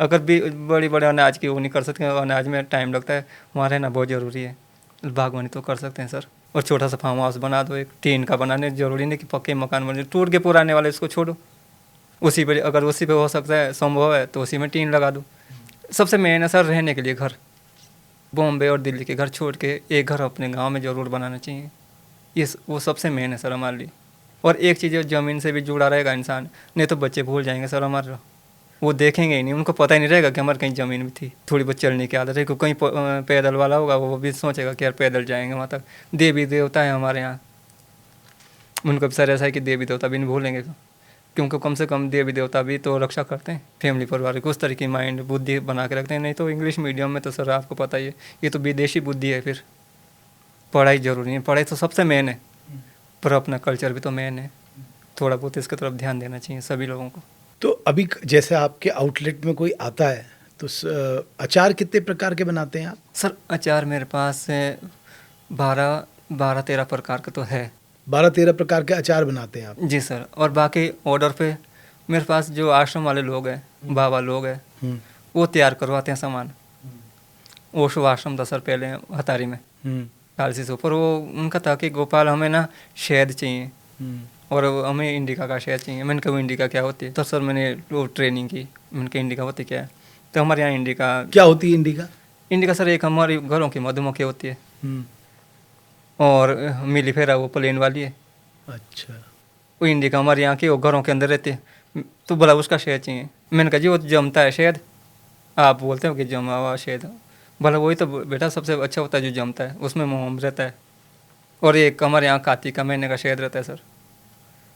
अगर भी बड़ी बड़े अनाज की वो नहीं कर सकते, अनाज में टाइम लगता है, वहाँ रहना बहुत ज़रूरी है। बागवानी तो कर सकते हैं सर, और छोटा सा फार्म हाउस बना दो, एक टीन का बनाने, ज़रूरी नहीं कि पक्के मकान बने, टूट के पुराने वाले इसको छोड़ो, उसी पे अगर उसी पे हो सकता है, संभव है तो उसी में टीन लगा दो। सबसे मेन है सर रहने के लिए घर। बॉम्बे और दिल्ली के घर छोड़ के एक घर अपने गांव में ज़रूर बनाना चाहिए, ये वो सबसे मेन है सर हमारे लिए। और एक चीज़ है, ज़मीन से भी जुड़ा रहेगा इंसान, नहीं तो बच्चे भूल जाएंगे सर हमारे, वो देखेंगे ही नहीं, उनको पता ही नहीं रहेगा कि हमारे कहीं ज़मीन भी थी। थोड़ी बहुत चलने की आदत है, क्योंकि कहीं पैदल वाला होगा, वो भी सोचेगा कि यार पैदल जाएंगे वहाँ तक। देवी देवता है हमारे यहाँ, उनका भी सर ऐसा है कि देवी देवता भी नहीं भूलेंगे, क्योंकि कम से कम देवी देवता भी तो रक्षा करते हैं फैमिली परिवार की, उस तरह की माइंड बुद्धि बना के रखते हैं। नहीं तो इंग्लिश मीडियम में तो सर आपको पता ही है, ये तो विदेशी बुद्धि है। फिर पढ़ाई ज़रूरी है, पढ़ाई तो सबसे मेन है, पर अपना कल्चर भी तो मेन है, थोड़ा बहुत इसकी तरफ ध्यान देना चाहिए सभी लोगों को।
तो अभी जैसे आपके आउटलेट में कोई आता है तो अचार कितने प्रकार के बनाते हैं आप?
सर अचार मेरे पास 12-13 प्रकार का तो है।
12-13 प्रकार के अचार बनाते हैं आप?
जी सर, और बाकी ऑर्डर पे मेरे पास जो आश्रम वाले लोग हैं, बाबा लोग हैं, वो तैयार करवाते हैं सामान। ओशो आश्रम था सर पहले हतारी में, कालसी से ऊपर। वो उनका था कि गोपाल हमें ना शहद चाहिए और हमें इंडिका का शहद चाहिए। मैंने कहा इंडिका क्या होती है, तो सर मैंने वो ट्रेनिंग की, मैंने कहा इंडिका होती क्या है, तो हमारे यहाँ इंडिका
क्या होती है? इंडिका
इंडिका सर एक हमारी घरों की मधुमक्खी होती है, और मिलीफेरा वो प्लेन वाली है।
अच्छा।
वो इंडिका हमारे यहाँ की, वो घरों के अंदर रहती है। तो बोला उसका शहद चाहिए। मैंने कहा जी वो जमता है शहद, आप बोलते हो कि जमा हुआ शहद, बोला वही तो बेटा सबसे अच्छा होता है जो जमता है, उसमें मोम रहता है। और एक हमारे यहाँ कार्तिक का महीने का शहद रहता है सर,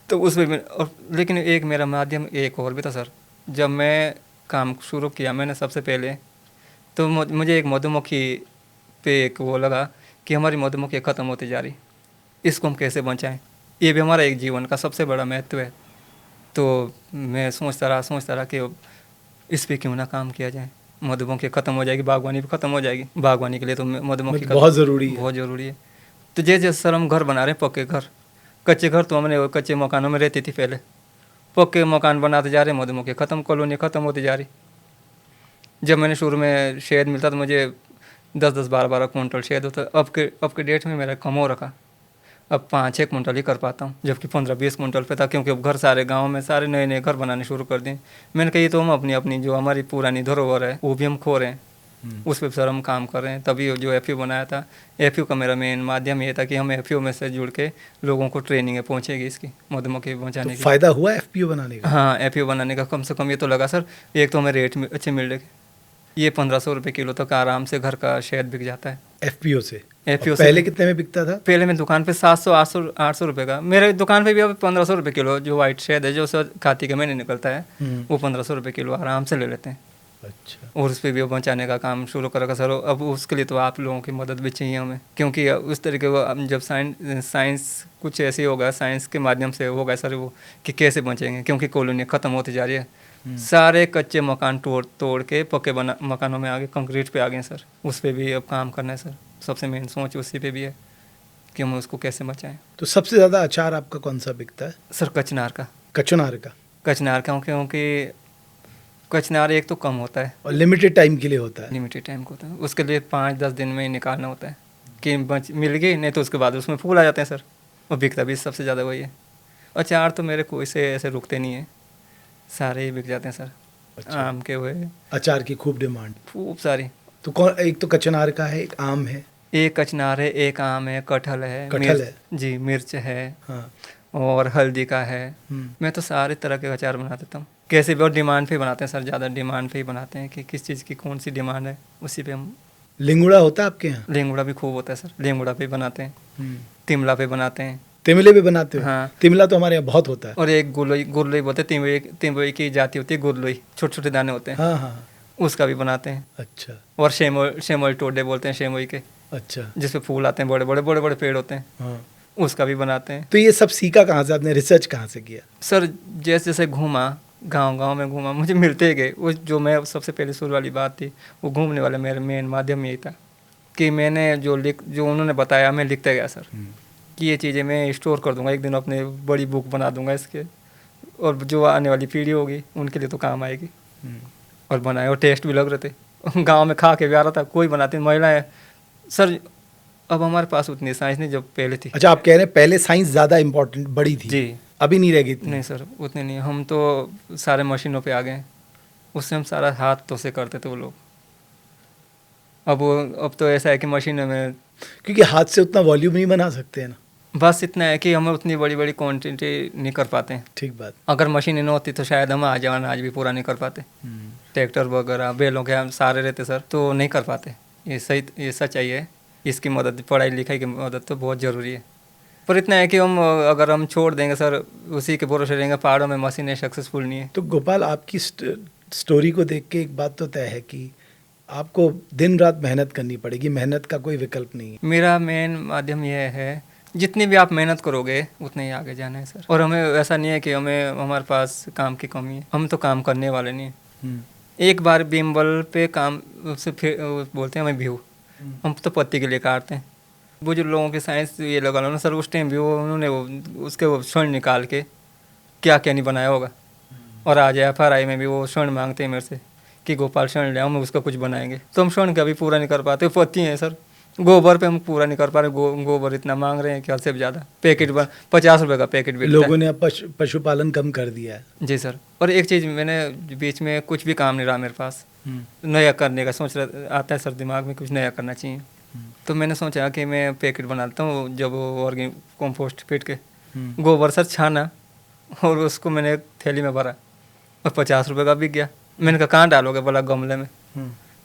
तो उसमें और लेकिन एक मेरा माध्यम एक और भी था सर। जब मैं काम शुरू किया मैंने सबसे पहले, तो मुझे एक मधुमक्खी पे एक वो लगा कि हमारी मधुमक्खी ख़त्म होती जा रही, इसको हम कैसे बचाएं, ये भी हमारा एक जीवन का सबसे बड़ा महत्व है। तो मैं सोचता रहा कि इस पे क्यों ना काम किया जाए। मधुमक्खी ख़त्म हो जाएगी, बागवानी भी ख़त्म हो जाएगी। बागवानी के लिए तो मधुमक्खी
बहुत ज़रूरी है।
बहुत ज़रूरी है। तो जैसे सर हम घर बना रहे हैं, पक्के घर, कच्चे घर तो हमने कच्चे मकानों में रहती थी पहले, पक्के मकान बनाते जा रहे, मधुमक्खी ख़त्म, कॉलोनी ख़त्म होती जा रही। जब मैंने शुरू में शहद मिलता तो मुझे 10-10, 12-12 कुंटल शहद होता। अब के डेट में मेरा कम हो रखा, अब 5-6 कुंटल ही कर पाता हूँ, जबकि 15-20 कुंटल पे था, क्योंकि अब घर सारे गांव में सारे नए नए घर बनाने शुरू कर दिए। मैंने कहा ये तो हम अपनी अपनी जो हमारी पुरानी धरोहर है वो भी हम खो रहे हैं, उस पर सर हम काम कर रहे हैं। तभी जो एफयू बनाया था, एफयू का मेरा मेन माध्यम ये था कि हम एफयू में से जुड़ के लोगों को ट्रेनिंग पहुँचेगी इसकी, मधुमक्खी पहुँचाने
तो
की।
फ़ायदा हुआ एफपीओ बनाने का?
हाँ, एफयू बनाने का कम से कम ये तो लगा सर, एक तो हमें रेट अच्छे मिल रहे, ये 1500 रुपये किलो तक आराम से घर का शहद बिक जाता है
एफपीओ से।
एफपीओ
और
से।
पहले कितने में बिकता था?
पहले मैं दुकान पे 700-800 रुपये का, मेरे दुकान पे भी अब 1500 रुपये किलो जो वाइट शहद है, जो सर कार्तिक के महीने निकलता है, वो 1500 रुपये किलो आराम से ले लेते हैं।
अच्छा।
और उस पर भी पहुँचाने का काम शुरू करेगा सर। अब उसके लिए तो आप लोगों की मदद भी चाहिए हमें, क्योंकि उस तरीके को जब साइंस कुछ ऐसी होगा, साइंस के माध्यम से होगा सर वो, कि कैसे बचेंगे, क्योंकि कॉलोनी ख़त्म होती जा रही है। सारे कच्चे मकान तोड़ के पक्के मकानों में आगे कंक्रीट पे आ गए सर। उस पर भी अब काम करना है सर, सबसे मेन सोच उसी पे भी है कि हम उसको कैसे बचाएं।
तो सबसे ज़्यादा अचार आपका कौन सा बिकता है?
सर कचनार का।
कचनार का?
कचनार का, क्योंकि कचनार एक तो कम होता है
और लिमिटेड टाइम के लिए होता है?
लिमिटेड टाइम को होता है, उसके लिए 5-10 दिन में ही निकालना होता है कि मिल गई, नहीं तो उसके बाद उसमें फूल आ जाते हैं सर। और बिकता भी सबसे ज़्यादा वही है। अचार तो मेरे कोई से ऐसे रुकते नहीं है, सारे ही बिक जाते हैं सर।
अच्छा।
आम के हुए
अचार की खूब डिमांड।
खूब सारी।
तो कौन, एक तो कचनार का है, एक आम है,
एक कचनार है, एक आम है, कटहल है,
कटहल है,
जी, मिर्च है,
हाँ।
और हल्दी का है। मैं तो सारे तरह के अचार बना देता हूँ, कैसे भी। और डिमांड पे ही बनाते हैं सर, ज़्यादा डिमांड पे ही बनाते हैं कि किस चीज़ की कौन सी डिमांड है, उसी पे हम।
लिंगुड़ा होता है आपके यहाँ?
लेंगुड़ा भी खूब होता है सर, लेंगुड़ा पे बनाते हैं, तिमला पे बनाते हैं।
तिमले पे बनाते हो?
हाँ।
तिमला तो हमारे यहाँ बहुत होता है।
और एक गुरलोई बोलते हैं, तिमलोई की जाति होती है गुरलोई, छोटे छोटे दाने होते हैं,
हाँ हाँ।
उसका भी बनाते हैं।
अच्छा
और शेमोई टोडे बोलते हैं, शेमोई के,
अच्छा।
जिसपे फूल आते हैं, बड़े बड़े बड़े बड़े पेड़ होते हैं,
हाँ।
उसका भी बनाते हैं।
तो ये सब सीखा कहाँ से आपने, रिसर्च कहाँ से किया?
सर जैसे जैसे घूमा, गांव में घूमा, मुझे मिलते ही गए। वो जो मैं सबसे पहले शुरू वाली बात थी, वो घूमने वाला मेरा मेन माध्यम यही था कि मैंने जो उन्होंने बताया मैं लिखते गया सर, कि ये चीज़ें मैं स्टोर कर दूंगा, एक दिन अपने बड़ी बुक बना दूंगा इसके, और जो आने वाली पीढ़ी होगी उनके लिए तो काम आएगी। और बनाए, और टेस्ट भी लग रहे थे, गांव में खा के भी आ रहा था, कोई बनाती महिलाएं सर। अब हमारे पास उतनी साइंस नहीं जब पहले थी।
अच्छा, आप कह रहे हैं पहले साइंस ज़्यादा इम्पोर्टेंट बड़ी थी?
जी।
अभी नहीं रह गई इतनी?
नहीं सर, उतने नहीं, हम तो सारे मशीनों पे आ गए, उससे हम सारा हाथों से करते थे वो लोग। अब तो ऐसा है कि मशीनों में,
क्योंकि हाथ से उतना वॉल्यूम नहीं बना सकते हैं ना।
बस इतना है कि हम उतनी बड़ी बड़ी क्वांटिटी नहीं कर पाते हैं।
ठीक बात।
अगर मशीनें न होती तो शायद हम आज भी पूरा नहीं कर पाते। ट्रैक्टर वगैरह बैलों के हम सारे रहते सर, तो नहीं कर पाते। ये सच्चाई है। इसकी मदद, पढ़ाई लिखाई की मदद तो बहुत ज़रूरी है, पर इतना है कि अगर हम छोड़ देंगे सर, उसी के भरोसे रहेंगे, पहाड़ों में मशीनें सक्सेसफुल नहीं है।
तो गोपाल, आपकी स्टोरी को देख के एक बात तो तय है कि आपको दिन रात मेहनत करनी पड़ेगी, मेहनत का कोई विकल्प नहीं है।
मेरा मेन माध्यम यह है, जितनी भी आप मेहनत करोगे उतने ही आगे जाना है सर। और हमें ऐसा नहीं है कि हमारे पास काम की कमी है, हम तो काम करने वाले नहीं हैं। एक बार बीमबल पे काम से फिर बोलते हैं हमें व्यू, हम तो पत्ती के लिए काटते हैं। बुजुर्ग लोगों की साइंस ये लगा लो ना सर, उस टाइम भी उन्होंने उसके स्वर्ण निकाल के क्या क्या नहीं बनाया होगा। और आज FRI में भी वो स्वर्ण मांगते हैं मेरे से कि गोपाल स्वर्ण ले आओ, हम उसका कुछ बनाएंगे। तो हम स्वर्ण का भी पूरा नहीं कर पाते, पत्ती हैं सर। गोबर पे हम पूरा नहीं कर पा रहे, गोबर इतना मांग रहे हैं कि हद से ज़्यादा। पैकेट 50 रुपये का पैकेट बिकता है।
लोगों ने अब पशुपालन कम कर दिया है।
जी सर। और एक चीज़, मैंने बीच में कुछ भी काम नहीं रहा मेरे पास, नया करने का सोच रहा आता है सर दिमाग में, कुछ नया करना चाहिए। तो मैंने सोचा कि मैं पैकेट बनाता हूँ, जब ऑर्गेनिक कंपोस्ट पीट के गोबर सर छाना, और उसको मैंने एक थैली में भरा और 50 रुपये का बिक गया। मैंने कहा कहाँ डालोगे, बोला गमले में।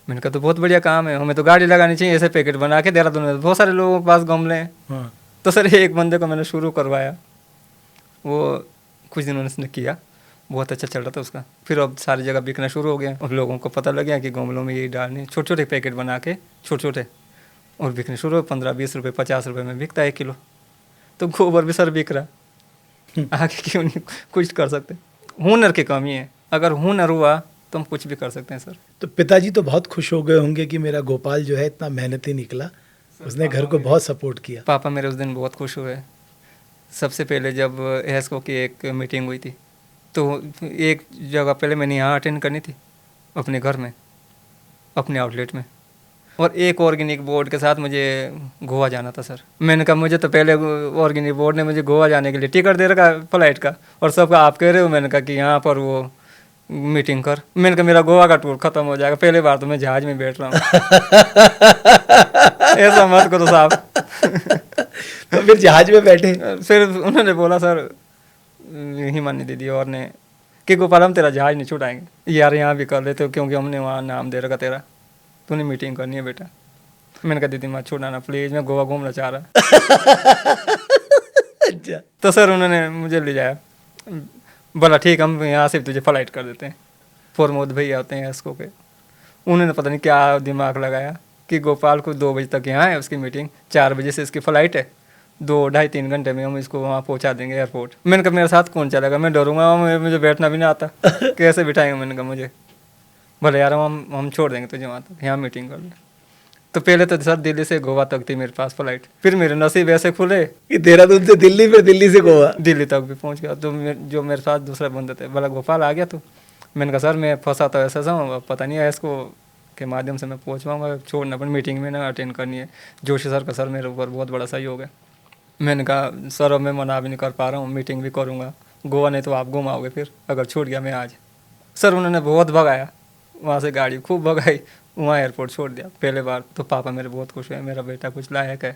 मैंने कहा तो बहुत बढ़िया काम है, हमें तो गाड़ी लगानी चाहिए, ऐसे पैकेट बना के देहरादून में बहुत सारे लोगों के पास गमले हैं। तो सर एक बंदे को मैंने शुरू करवाया, वो कुछ दिन उसने किया, बहुत अच्छा चल रहा था उसका। फिर अब सारी जगह बिकना शुरू हो गया, और लोगों को पता लग गया कि गमलों में यही डालने, छोटे छोटे पैकेट बना के छोटे छोटे, और बिकने शुरू हो। 15-20 रुपये 50 रुपये में बिकता है 1 किलो। तो गोबर भी सर बिक रहा। आगे क्यों नहीं कुछ कर सकते। हुनर की कमी है, अगर हुनर हुआ तो हम कुछ भी कर सकते हैं सर।
तो पिताजी तो बहुत खुश हो गए होंगे कि मेरा गोपाल जो है इतना मेहनती निकला, उसने घर को बहुत सपोर्ट किया।
पापा मेरे उस दिन बहुत खुश हुए। सबसे पहले जब एसको की एक मीटिंग हुई थी, तो एक जगह पहले मैंने यहाँ अटेंड करनी थी अपने घर में, अपने आउटलेट में, और एक ऑर्गेनिक बोर्ड के साथ मुझे गोवा जाना था सर। मैंने कहा मुझे तो पहले ऑर्गेनिक बोर्ड ने मुझे गोवा जाने के लिए टिकट दे रखा फ्लाइट का, और सबका आप कह रहे हो। मैंने कहा कि यहाँ पर वो मीटिंग कर। मैंने कहा मेरा गोवा का टूर खत्म हो जाएगा, पहले बार तो मैं जहाज में बैठ रहा हूँ। ऐसा मत करो साहब।
तो फिर जहाज में बैठे।
फिर उन्होंने बोला सर, हिमानी दीदी और ने, कि गोपाल हम तेरा जहाज नहीं छुड़ाएंगे यार, यहाँ भी कर लेते हो क्योंकि हमने वहाँ नाम दे रखा तेरा, तूने मीटिंग करनी है बेटा। मैंने कहा दीदी मत छुड़ाना प्लीज़, मैं गोवा घूमना चाह रहा।
अच्छा।
तो सर उन्होंने मुझे ले जाया, बोला ठीक हम यहाँ से तुझे फ्लाइट कर देते हैं। प्रमोद भैया होते हैं इसको के, उन्होंने पता नहीं क्या दिमाग लगाया कि गोपाल को 2 बजे तक यहाँ है उसकी मीटिंग, 4 बजे से इसकी फ़्लाइट है, 2-2.5-3 घंटे में हम इसको वहाँ पहुँचा देंगे एयरपोर्ट। मैंने कहा मेरे साथ कौन चलेगा, मैं डरूंगा, मुझे बैठना भी नहीं आता, कैसे बिठाएंगे। मैंने कहा मुझे, बोले यार हम छोड़ देंगे तुझे वहाँ तक, यहाँ मीटिंग कर ले। तो पहले तो सर दिल्ली से गोवा तक थी मेरे पास फ्लाइट, फिर मेरे नसीब ऐसे खुले
कि देहरादून से दिल्ली, फिर दिल्ली से गोवा,
दिल्ली तक भी पहुँच गया। तो जो मेरे साथ दूसरा बंदे थे, बोला गोपाल आ गया तू। मैंने कहा सर मैं फंसा तो ऐसा हूँ, पता नहीं है इसको के माध्यम से मैं पहुँच पाऊँगा, छोड़ना पर मीटिंग में ना अटेंड करनी है। जोशी सर का सर मेरे ऊपर बहुत बड़ा सहयोग है। मैंने कहा सर अब मैं मना भी नहीं कर पा रहा हूँ, मीटिंग भी करूँगा, गोवा नहीं तो आप घुमाओगे फिर अगर छूट गया मैं आज। सर उन्होंने बहुत भगाया, वहाँ से गाड़ी खूब भगाई, वहाँ एयरपोर्ट छोड़ दिया पहले बार। तो पापा मेरे बहुत खुश हुए, मेरा बेटा कुछ लायक है।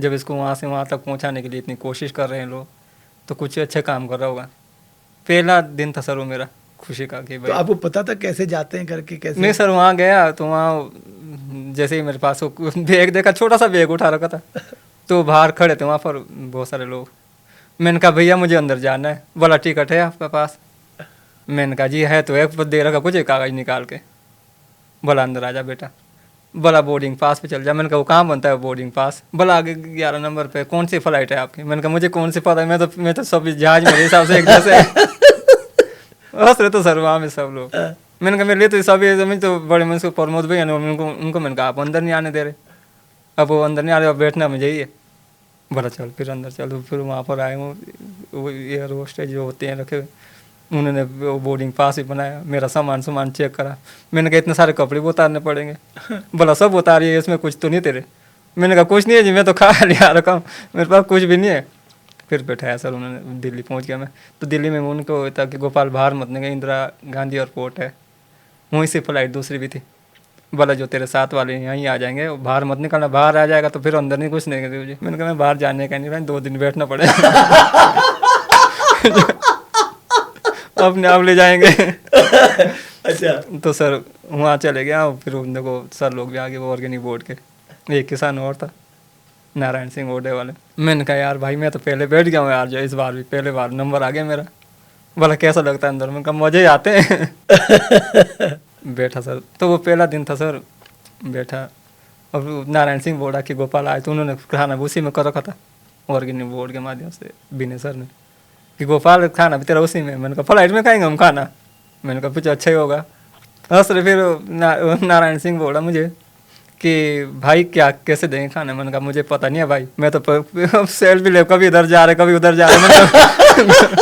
जब इसको वहाँ से वहाँ तक पहुँचाने के लिए इतनी कोशिश कर रहे हैं लोग, तो कुछ अच्छे काम कर रहा होगा। पहला दिन था सर वो मेरा खुशी का कि भाई।
तो आपको पता था कैसे जाते हैं करके, कैसे?
नहीं सर, वहाँ गया तो वहाँ जैसे ही मेरे पास वो बैग देखा, छोटा सा बैग उठा रखा था, तो बाहर खड़े थे वहाँ पर बहुत सारे लोग। मैंने कहा भैया मुझे अंदर जाना है। बोला टिकट है आपके पास? मैंने कहा जी है तो एक दे रखा कुछ कागज निकाल के। बोला अंदर आ जा बेटा। बोला बोर्डिंग पास पे चल जा। मैंने कहा वो कहाँ बनता है बोर्डिंग पास? बोला आगे 11 नंबर पे। कौन सी फ्लाइट है आपकी? मैंने कहा मुझे कौन सी पता है, मैं तो सब जहाज मेरे हिसाब से एक जैसे हंस रहे तो सर वहाँ में सब लोग। मैंने कहा मेरे लिए तो सभी जमीन तो बड़े मन से प्रमोद भैया ने उनको मैंने कहा आप अंदर नहीं आने दे रहे, अब वो अंदर नहीं आ रहे, अब बैठना मुझे ही है। बोला चल फिर अंदर चलो। फिर वहाँ पर आए वो एयर होस्टेज जो होते हैं रखे हुए, उन्होंने वो बोर्डिंग पास ही बनाया, मेरा सामान चेक करा। मैंने कहा इतने सारे कपड़े भी उतारने पड़ेंगे? बोला सब उतारिए, इसमें कुछ तो नहीं तेरे? मैंने कहा कुछ नहीं है जी, मैं तो खा लिया रखा हूँ, मेरे पास कुछ भी नहीं है। फिर बैठाया सर उन्होंने, दिल्ली पहुँच गया मैं। तो दिल्ली में उनको था कि गोपाल बाहर मत निकल, इंदिरा गांधी एयरपोर्ट है, वहीं से फ्लाइट दूसरी भी थी। बोला जो तेरे साथ वाले यहीं आ जाएंगे, बाहर मत निकलना, बाहर आ जाएगा तो फिर अंदर नहीं कुछ नहीं मुझे। मैंने कहा मैं बाहर जाने का नहीं भाई, 2 दिन बैठना पड़ेगा। अपने आप ले जाएंगे।
अच्छा।
तो सर वहाँ चले गया, फिर उन को सर लोग भी आगे वो ऑर्गेनिक बोर्ड के, एक किसान और था नारायण सिंह ओडे वाले। मैंने कहा यार भाई मैं तो पहले बैठ गया हूँ यार, जो इस बार भी पहले बार नंबर आ गया मेरा। बोला कैसा लगता है अंदर? मैंने कहा मज़े आते हैं। बैठा सर, तो वो पहला दिन था सर, बैठा। अब नारायण सिंह बोला कि गोपाल आए, तो उन्होंने खाना उसी में कर रखा था ऑर्गेनिक बोर्ड के माध्यम से, बिने सर ने, कि गोपाल खाना भी तेरा उसी में। मैंने कहा फ्लाइट में खाएंगे हम खाना? मैंने कहा कुछ अच्छा ही होगा। हंस रहे। फिर नारायण सिंह बोला मुझे कि भाई क्या कैसे देंगे खाना? मैंने कहा मुझे पता नहीं है भाई, मैं तो सेल्फी ले, कभी इधर जा रहे कभी उधर जा रहे।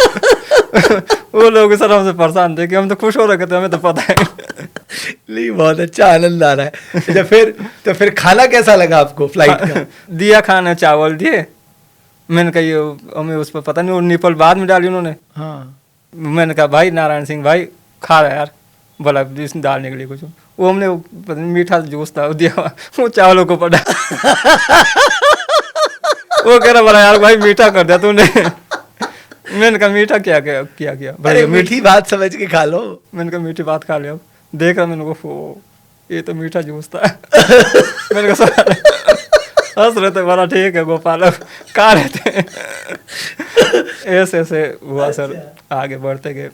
वो लोग सर हमसे परेशान थे कि हम तो खुश हो रहे थे, हमें तो पता है।
नहीं बहुत अच्छा, आनंद आ रहा है। अच्छा तो फिर खाना कैसा लगा आपको फ्लाइट का?
दिया खाना, चावल दिए। मैंने कहा ये हमें उस पर पता नहीं, वो निपल बाद में डाली उन्होंने।
हाँ।
मैंने कहा भाई नारायण सिंह भाई खा रहा है यार। बोला इसमें डालने के लिए कुछ, वो हमने पता नहीं मीठा जूस था वो दिया, वो चावलों को पड़ा। वो कह रहा बोला यार भाई मीठा कर दिया तूने। मैंने कहा मीठा क्या किया
भाई, मीठी बात समझ के खा लो।
मैंने कहा मीठी बात खा लिया। देख रहा मैंने को ये तो मीठा जूस था। मैंने कहा हंस रहे थे। बोला ठीक है गोपाल खा रहे थे। ऐसे हुआ सर, आगे बढ़ते गए,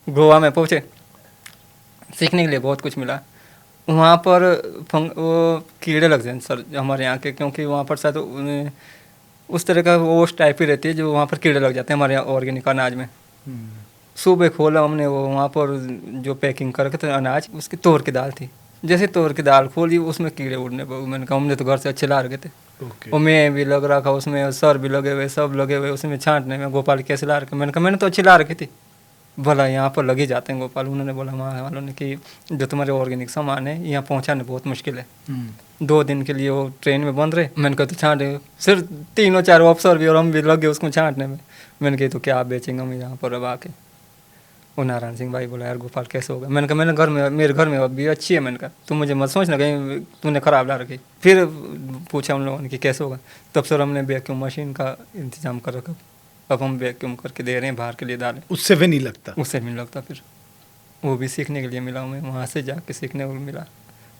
गोवा में पहुँचे। सीखने के लिए बहुत कुछ मिला वहाँ पर। वो कीड़े लग जाए सर हमारे यहाँ के, क्योंकि वहाँ पर शायद उस तरह का ओस टाइप ही रहती है जो वहाँ पर कीड़े लग जाते हैं हमारे यहाँ ऑर्गेनिक अनाज में। सुबह खोला हमने, वो वहाँ पर जो पैकिंग करके थे अनाज, उसकी तोर की दाल थी। जैसे तोर की दाल खोली उसमें कीड़े उड़ने पर, मैंने कहा हमने तो घर से अच्छे ला रखे थे। और मैं भी लग रहा था उसमें, सर भी लगे हुए, सब लगे हुए उसमें छांटने में, गोपाल कैसे ला रखे। मैंने कहा मैंने तो अच्छी ला रखी थी। भला यहाँ पर लगे जाते हैं गोपाल। उन्होंने बोला वहाँ वालों ने कि जो तुम्हारे ऑर्गेनिक सामान है यहाँ पहुँचाने बहुत मुश्किल है, 2 दिन के लिए वो ट्रेन में बंद रहे। मैंने कहा तो छांटे, सिर्फ 3-4 अफसर भी और हम भी लगे उसको छांटने में। मैंने कहा तो क्या बेचेंगे हम यहाँ पर अब आके। वो नारायण सिंह भाई बोला यार गोपाल कैसे होगा। मैंने कहा मेरे घर में अभी अच्छी है। मैंने कहा तू मुझे मत सोचना कहीं तूने ख़राब ला रखी। फिर पूछा उन लोगों ने कि कैसे होगा। तब सर हमने वैक्यूम मशीन का इंतजाम कर रखा। अब हम वैक्यूम करके दे रहे हैं बाहर के लिए दालें।
उससे भी नहीं लगता?
उससे नहीं लगता। फिर वो भी सीखने के लिए मिला हमें, वहाँ से जाके सीखने को मिला।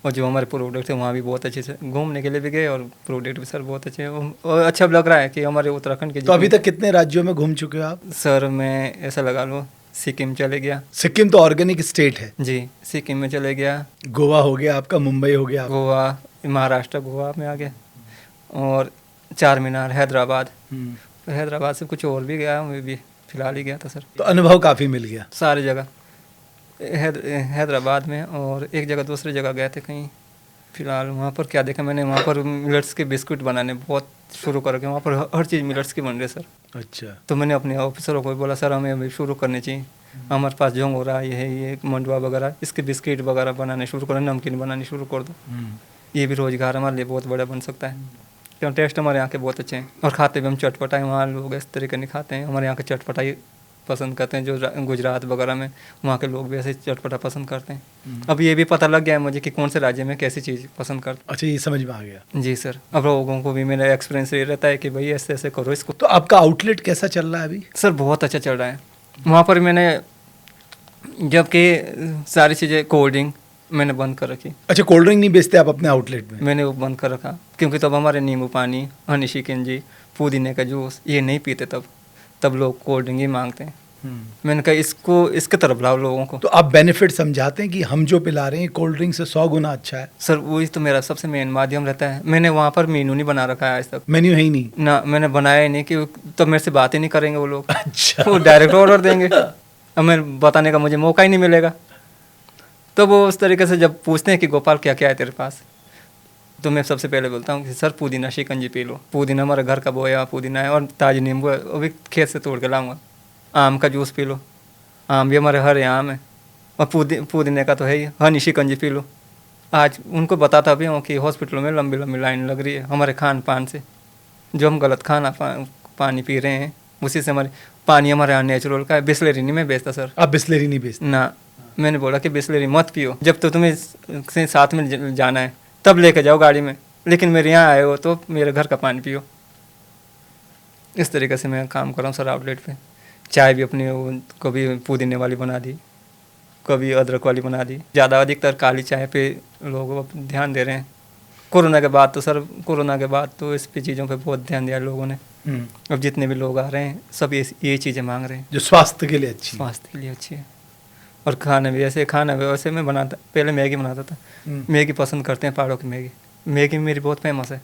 और जो हमारे प्रोडक्ट थे वहाँ भी बहुत अच्छे से घूमने के लिए भी गए, और प्रोडक्ट भी सर बहुत अच्छे हैं। और अच्छा लग रहा है कि हमारे उत्तराखंड के।
तो अभी तक कितने राज्यों में घूम चुके हो आप?
सर मैं ऐसा लगा लो सिक्किम चले गया।
सिक्किम तो ऑर्गेनिक स्टेट है
जी, सिक्किम में चले गया।
गोवा हो गया आपका, मुंबई हो गया आपका।
गोवा, महाराष्ट्र, गोवा में आ गया। और 4 मीनार, हैदराबाद। हैदराबाद से कुछ और भी गया, मैं भी फिलहाल ही गया था सर।
तो अनुभव काफ़ी मिल गया
सारी जगह हैदराबाद में, और एक जगह दूसरी जगह गए थे कहीं। फिलहाल वहाँ पर क्या देखा मैंने, वहाँ पर मिलेट्स के बिस्कुट बनाने बहुत शुरू कर रखे। वहाँ पर हर चीज़ मिलेट्स की बन रही है सर।
अच्छा।
तो मैंने अपने ऑफिसरों को भी बोला सर हमें अभी शुरू करनी चाहिए, हमारे पास जोंग हो रहा है, ये मंडुआ वगैरह, इसके बिस्किट वगैरह बनाने शुरू करो, नमकीन बनानी शुरू कर दो। ये भी रोज़गार हमारे लिए बहुत बड़ा बन सकता है, क्यों टेस्ट हमारे यहाँ के बहुत अच्छे हैं। और खाते भी हम चटपटा है, वहाँ लोग इस तरीके नहीं खाते हैं। हमारे यहाँ के चटपटा ही पसंद करते हैं, जो गुजरात वगैरह में वहाँ के लोग भी ऐसे चटपटा पसंद करते हैं। अब ये भी पता लग गया है मुझे कि कौन से राज्य में कैसी चीज़ पसंद करते हैं।
अच्छा, ये समझ में आ गया।
जी सर, अब लोगों को भी मेरा एक्सपीरियंस ये रहता है कि भाई ऐसे ऐसे करो इसको।
तो आपका आउटलेट कैसा चल रहा है अभी?
सर बहुत अच्छा चल रहा है। वहाँ पर मैंने जबकि सारी चीज़ें, कोल्ड ड्रिंक मैंने बंद कर रखी।
अच्छा, कोल्ड ड्रिंक नहीं बेचते आप अपने आउटलेट में?
मैंने वो बंद कर रखा, क्योंकि तब हमारे नींबू पानी, हनी शिकंजी, पुदीने का जूस ये नहीं पीते। तब लोग कोल्ड ड्रिंक ही मांगते हैं। मैंने कहा इसके तरफ लाओ लोगों को।
तो आप बेनिफिट समझाते हैं कि हम जो पिला रहे हैं कोल्ड ड्रिंक से 100 गुना अच्छा है?
सर वही तो मेरा सबसे मेन माध्यम रहता है। मैंने वहाँ पर मेनू नहीं बना रखा है आज तक।
मेन्यू है ही नहीं
ना, मैंने बनाया ही नहीं, कि तब मेरे से बात ही नहीं करेंगे वो लोग।
अच्छा।
वो डायरेक्ट ऑर्डर देंगे, अब मैं बताने का मुझे मौका ही नहीं मिलेगा। तो वो उस तरीके से जब पूछते हैं कि गोपाल क्या क्या है तेरे पास, तो मैं सबसे पहले बोलता हूँ कि सर पुदीना शिकंजी पी लो। पुदीना हमारे घर का बोया पुदीना है, और ताज़ी नींबू है, वो भी खेत से तोड़ के लाऊंगा। आम का जूस पी लो, आम भी हमारे हरे आम है। और पुदीने का तो है ही, हनी शिकंजी पी लो। आज उनको बताता भी हूँ कि हॉस्पिटलों में लंबी लंबी लाइन लग रही है हमारे खान पान से, जो हम गलत पानी पी रहे हैं उसी से। हमारे पानी हमारे यहाँ नेचुरल का है, बिस्लेरी नहीं मैं बेचता सर।
आप बिस्लेरी नहीं बेचते?
ना, मैंने बोला कि बिस्लेरी मत पियो, जब तो तुम्हें साथ में जाना है तब लेके जाओ गाड़ी में, लेकिन मेरे यहाँ आए हो तो मेरे घर का पानी पियो। इस तरीके से मैं काम कर रहा हूँ सर आउटलेट पे। चाय भी अपनी कभी पुदीने वाली बना दी, कभी अदरक वाली बना दी। ज़्यादा अधिकतर काली चाय पे लोग अब ध्यान दे रहे हैं। कोरोना के बाद तो इस पे चीज़ों पे बहुत ध्यान दिया लोगों ने। अब जितने भी लोग आ रहे हैं सब ये चीज़ें मांग रहे हैं,
जो स्वास्थ्य के लिए अच्छी है।
स्वास्थ्य के लिए अच्छी है। और खाना भी वैसे मैं बनाता, पहले मैगी बनाता था। मैगी पसंद करते हैं पहाड़ों की मैगी मेरी बहुत फेमस है।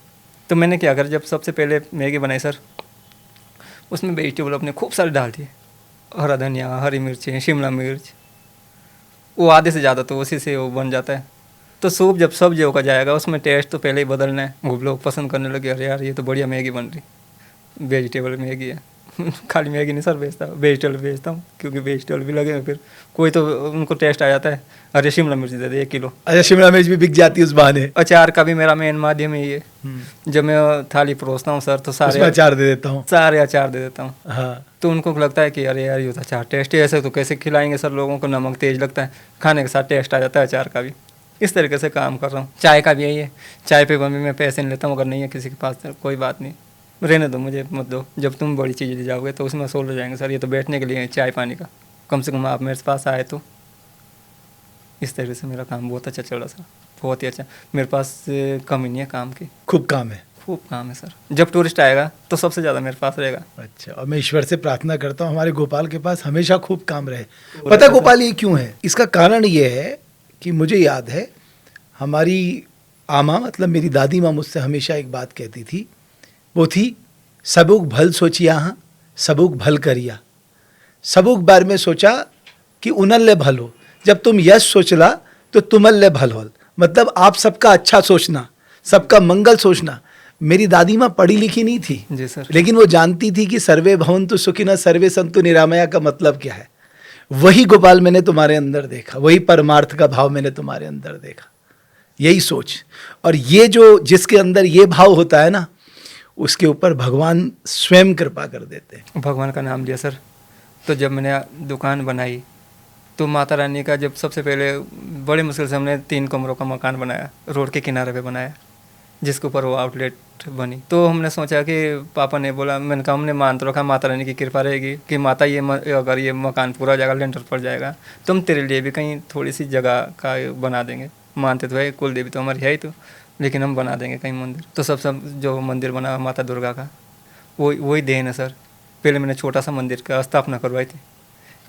तो मैंने क्या कर, जब सबसे पहले मैगी बनाई सर, उसमें वेजिटेबल अपने खूब सारे डाल दिए, हरा धनिया, हरी मिर्ची, शिमला मिर्च, वो आधे से ज़्यादा तो उसी से वो बन जाता है। तो सूप जब सब्जियों का जाएगा उसमें टेस्ट तो पहले ही बदलना है। वो लोग पसंद करने लगे, अरे यार ये तो बढ़िया मैगी बन रही, वेजिटेबल मैगी है। खाली मैगी नहीं सर बेचता, वेजिटेबल बेचता हूँ, क्योंकि वेजिटेबल भी लगे हैं। फिर कोई तो उनको टेस्ट आ जाता है, अरे शिमला मिर्च दे दे 1 किलो।
अच्छा, शिमला मिर्च भी बिक जाती है उस बहाने।
अचार का भी मेरा मेन माध्यम है ये। जब मैं थाली परोसता हूँ सर, तो सारे
अचार दे देता हूँ,
सारे अचार दे देता हूँ।
हाँ।
तो उनको लगता है कि अरे यार ये तो अचार टेस्टी है, ऐसे तो कैसे खिलाएंगे सर लोगों को, नमक तेज लगता है, खाने के साथ टेस्ट आ जाता है अचार का भी। इस तरीके से काम कर रहा हूँ। चाय का भी यही है, चाय पे भी मैं पैसे नहीं लेता हूँ, अगर नहीं है किसी के पास तो कोई बात नहीं, रहने दो, मुझे मत दो। जब तुम बड़ी चीज़ ले जाओगे तो उसमें सोल हो जाएंगे सर, ये तो बैठने के लिए है चाय पानी का, कम से कम आप मेरे पास आए तो। इस तरीके से मेरा काम बहुत अच्छा चल रहा सर, बहुत ही अच्छा। मेरे पास कमी नहीं है काम की,
खूब काम है।
खूब काम है सर। जब टूरिस्ट आएगा तो सबसे ज़्यादा मेरे पास रहेगा।
अच्छा, और मैं ईश्वर से प्रार्थना करता हूँ हमारे गोपाल के पास हमेशा खूब काम रहे। पता गोपाल ये क्यों है? इसका कारण ये है कि मुझे याद है हमारी आमा, मतलब मेरी दादी माँ, मुझसे हमेशा एक बात कहती थी, वो थी सबुक भल सोचिया हाँ सबुक भल करिया। सबूक बार में सोचा कि उनल्ले भलो, जब तुम यश सोचला तो तुमल्ले भल होल, मतलब आप सबका अच्छा सोचना, सबका मंगल सोचना। मेरी दादी माँ पढ़ी लिखी नहीं थी
जी सर।
लेकिन वो जानती थी कि सर्वे भवन्तु सुखिनः सर्वे सन्तु निरामया का मतलब क्या है। वही गोपाल मैंने तुम्हारे अंदर देखा, वही परमार्थ का भाव मैंने तुम्हारे अंदर देखा, यही सोच। और ये जो जिसके अंदर ये भाव होता है ना, उसके ऊपर भगवान स्वयं कृपा कर देते हैं।
भगवान का नाम लिया सर। तो जब मैंने दुकान बनाई तो माता रानी का, जब सबसे पहले बड़ी मुश्किल से हमने 3 कमरों का मकान बनाया, रोड के किनारे पे बनाया, जिसके ऊपर वो आउटलेट बनी। तो हमने सोचा कि पापा ने बोला, मैंने कहा हमने मान तो रखा माता रानी की कृपा रहेगी कि माता अगर ये मकान पूरा हो जाएगा, लेंटर पड़ जाएगा, तो हम तेरे लिए भी कहीं थोड़ी सी जगह का बना देंगे। मानते तो है, कुल देवी तो हमारी है ही, तो लेकिन हम बना देंगे कहीं मंदिर। तो सब जो मंदिर बना माता दुर्गा का, वही देन है सर। पहले मैंने छोटा सा मंदिर का स्थापना करवाई थी,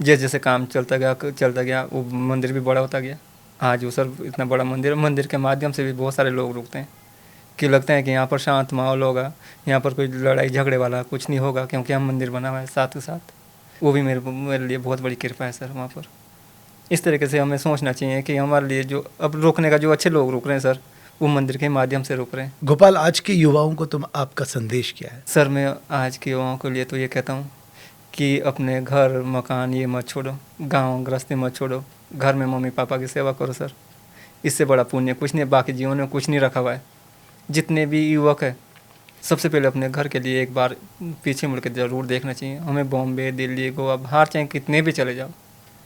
जैसे जैसे काम चलता गया वो मंदिर भी बड़ा होता गया। आज वो सर इतना बड़ा मंदिर के माध्यम से भी बहुत सारे लोग रुकते हैं कि लगता है कि यहाँ पर शांत माहौल होगा, यहाँ पर कोई लड़ाई झगड़े वाला कुछ नहीं होगा, क्योंकि हम मंदिर बना हुआ है साथ ही साथ। वो भी मेरे लिए बहुत बड़ी कृपा है सर वहाँ पर। इस तरीके से हमें सोचना चाहिए कि हमारे लिए जो अब रुकने का, जो अच्छे लोग रुक रहे हैं सर, वो मंदिर के माध्यम से रुक रहे हैं।
गोपाल, आज के युवाओं को आपका संदेश क्या है?
सर मैं आज के युवाओं के लिए तो ये कहता हूँ कि अपने घर मकान ये मत छोड़ो, गांव गृहस्थी मत छोड़ो, घर में मम्मी पापा की सेवा करो सर। इससे बड़ा पुण्य कुछ नहीं, बाकी जीवन में कुछ नहीं रखा हुआ है। जितने भी युवक है, सबसे पहले अपने घर के लिए एक बार पीछे मुड़ के ज़रूर देखना चाहिए। हमें बॉम्बे, दिल्ली, गोवा, बाहर चाहे कितने भी चले जाओ,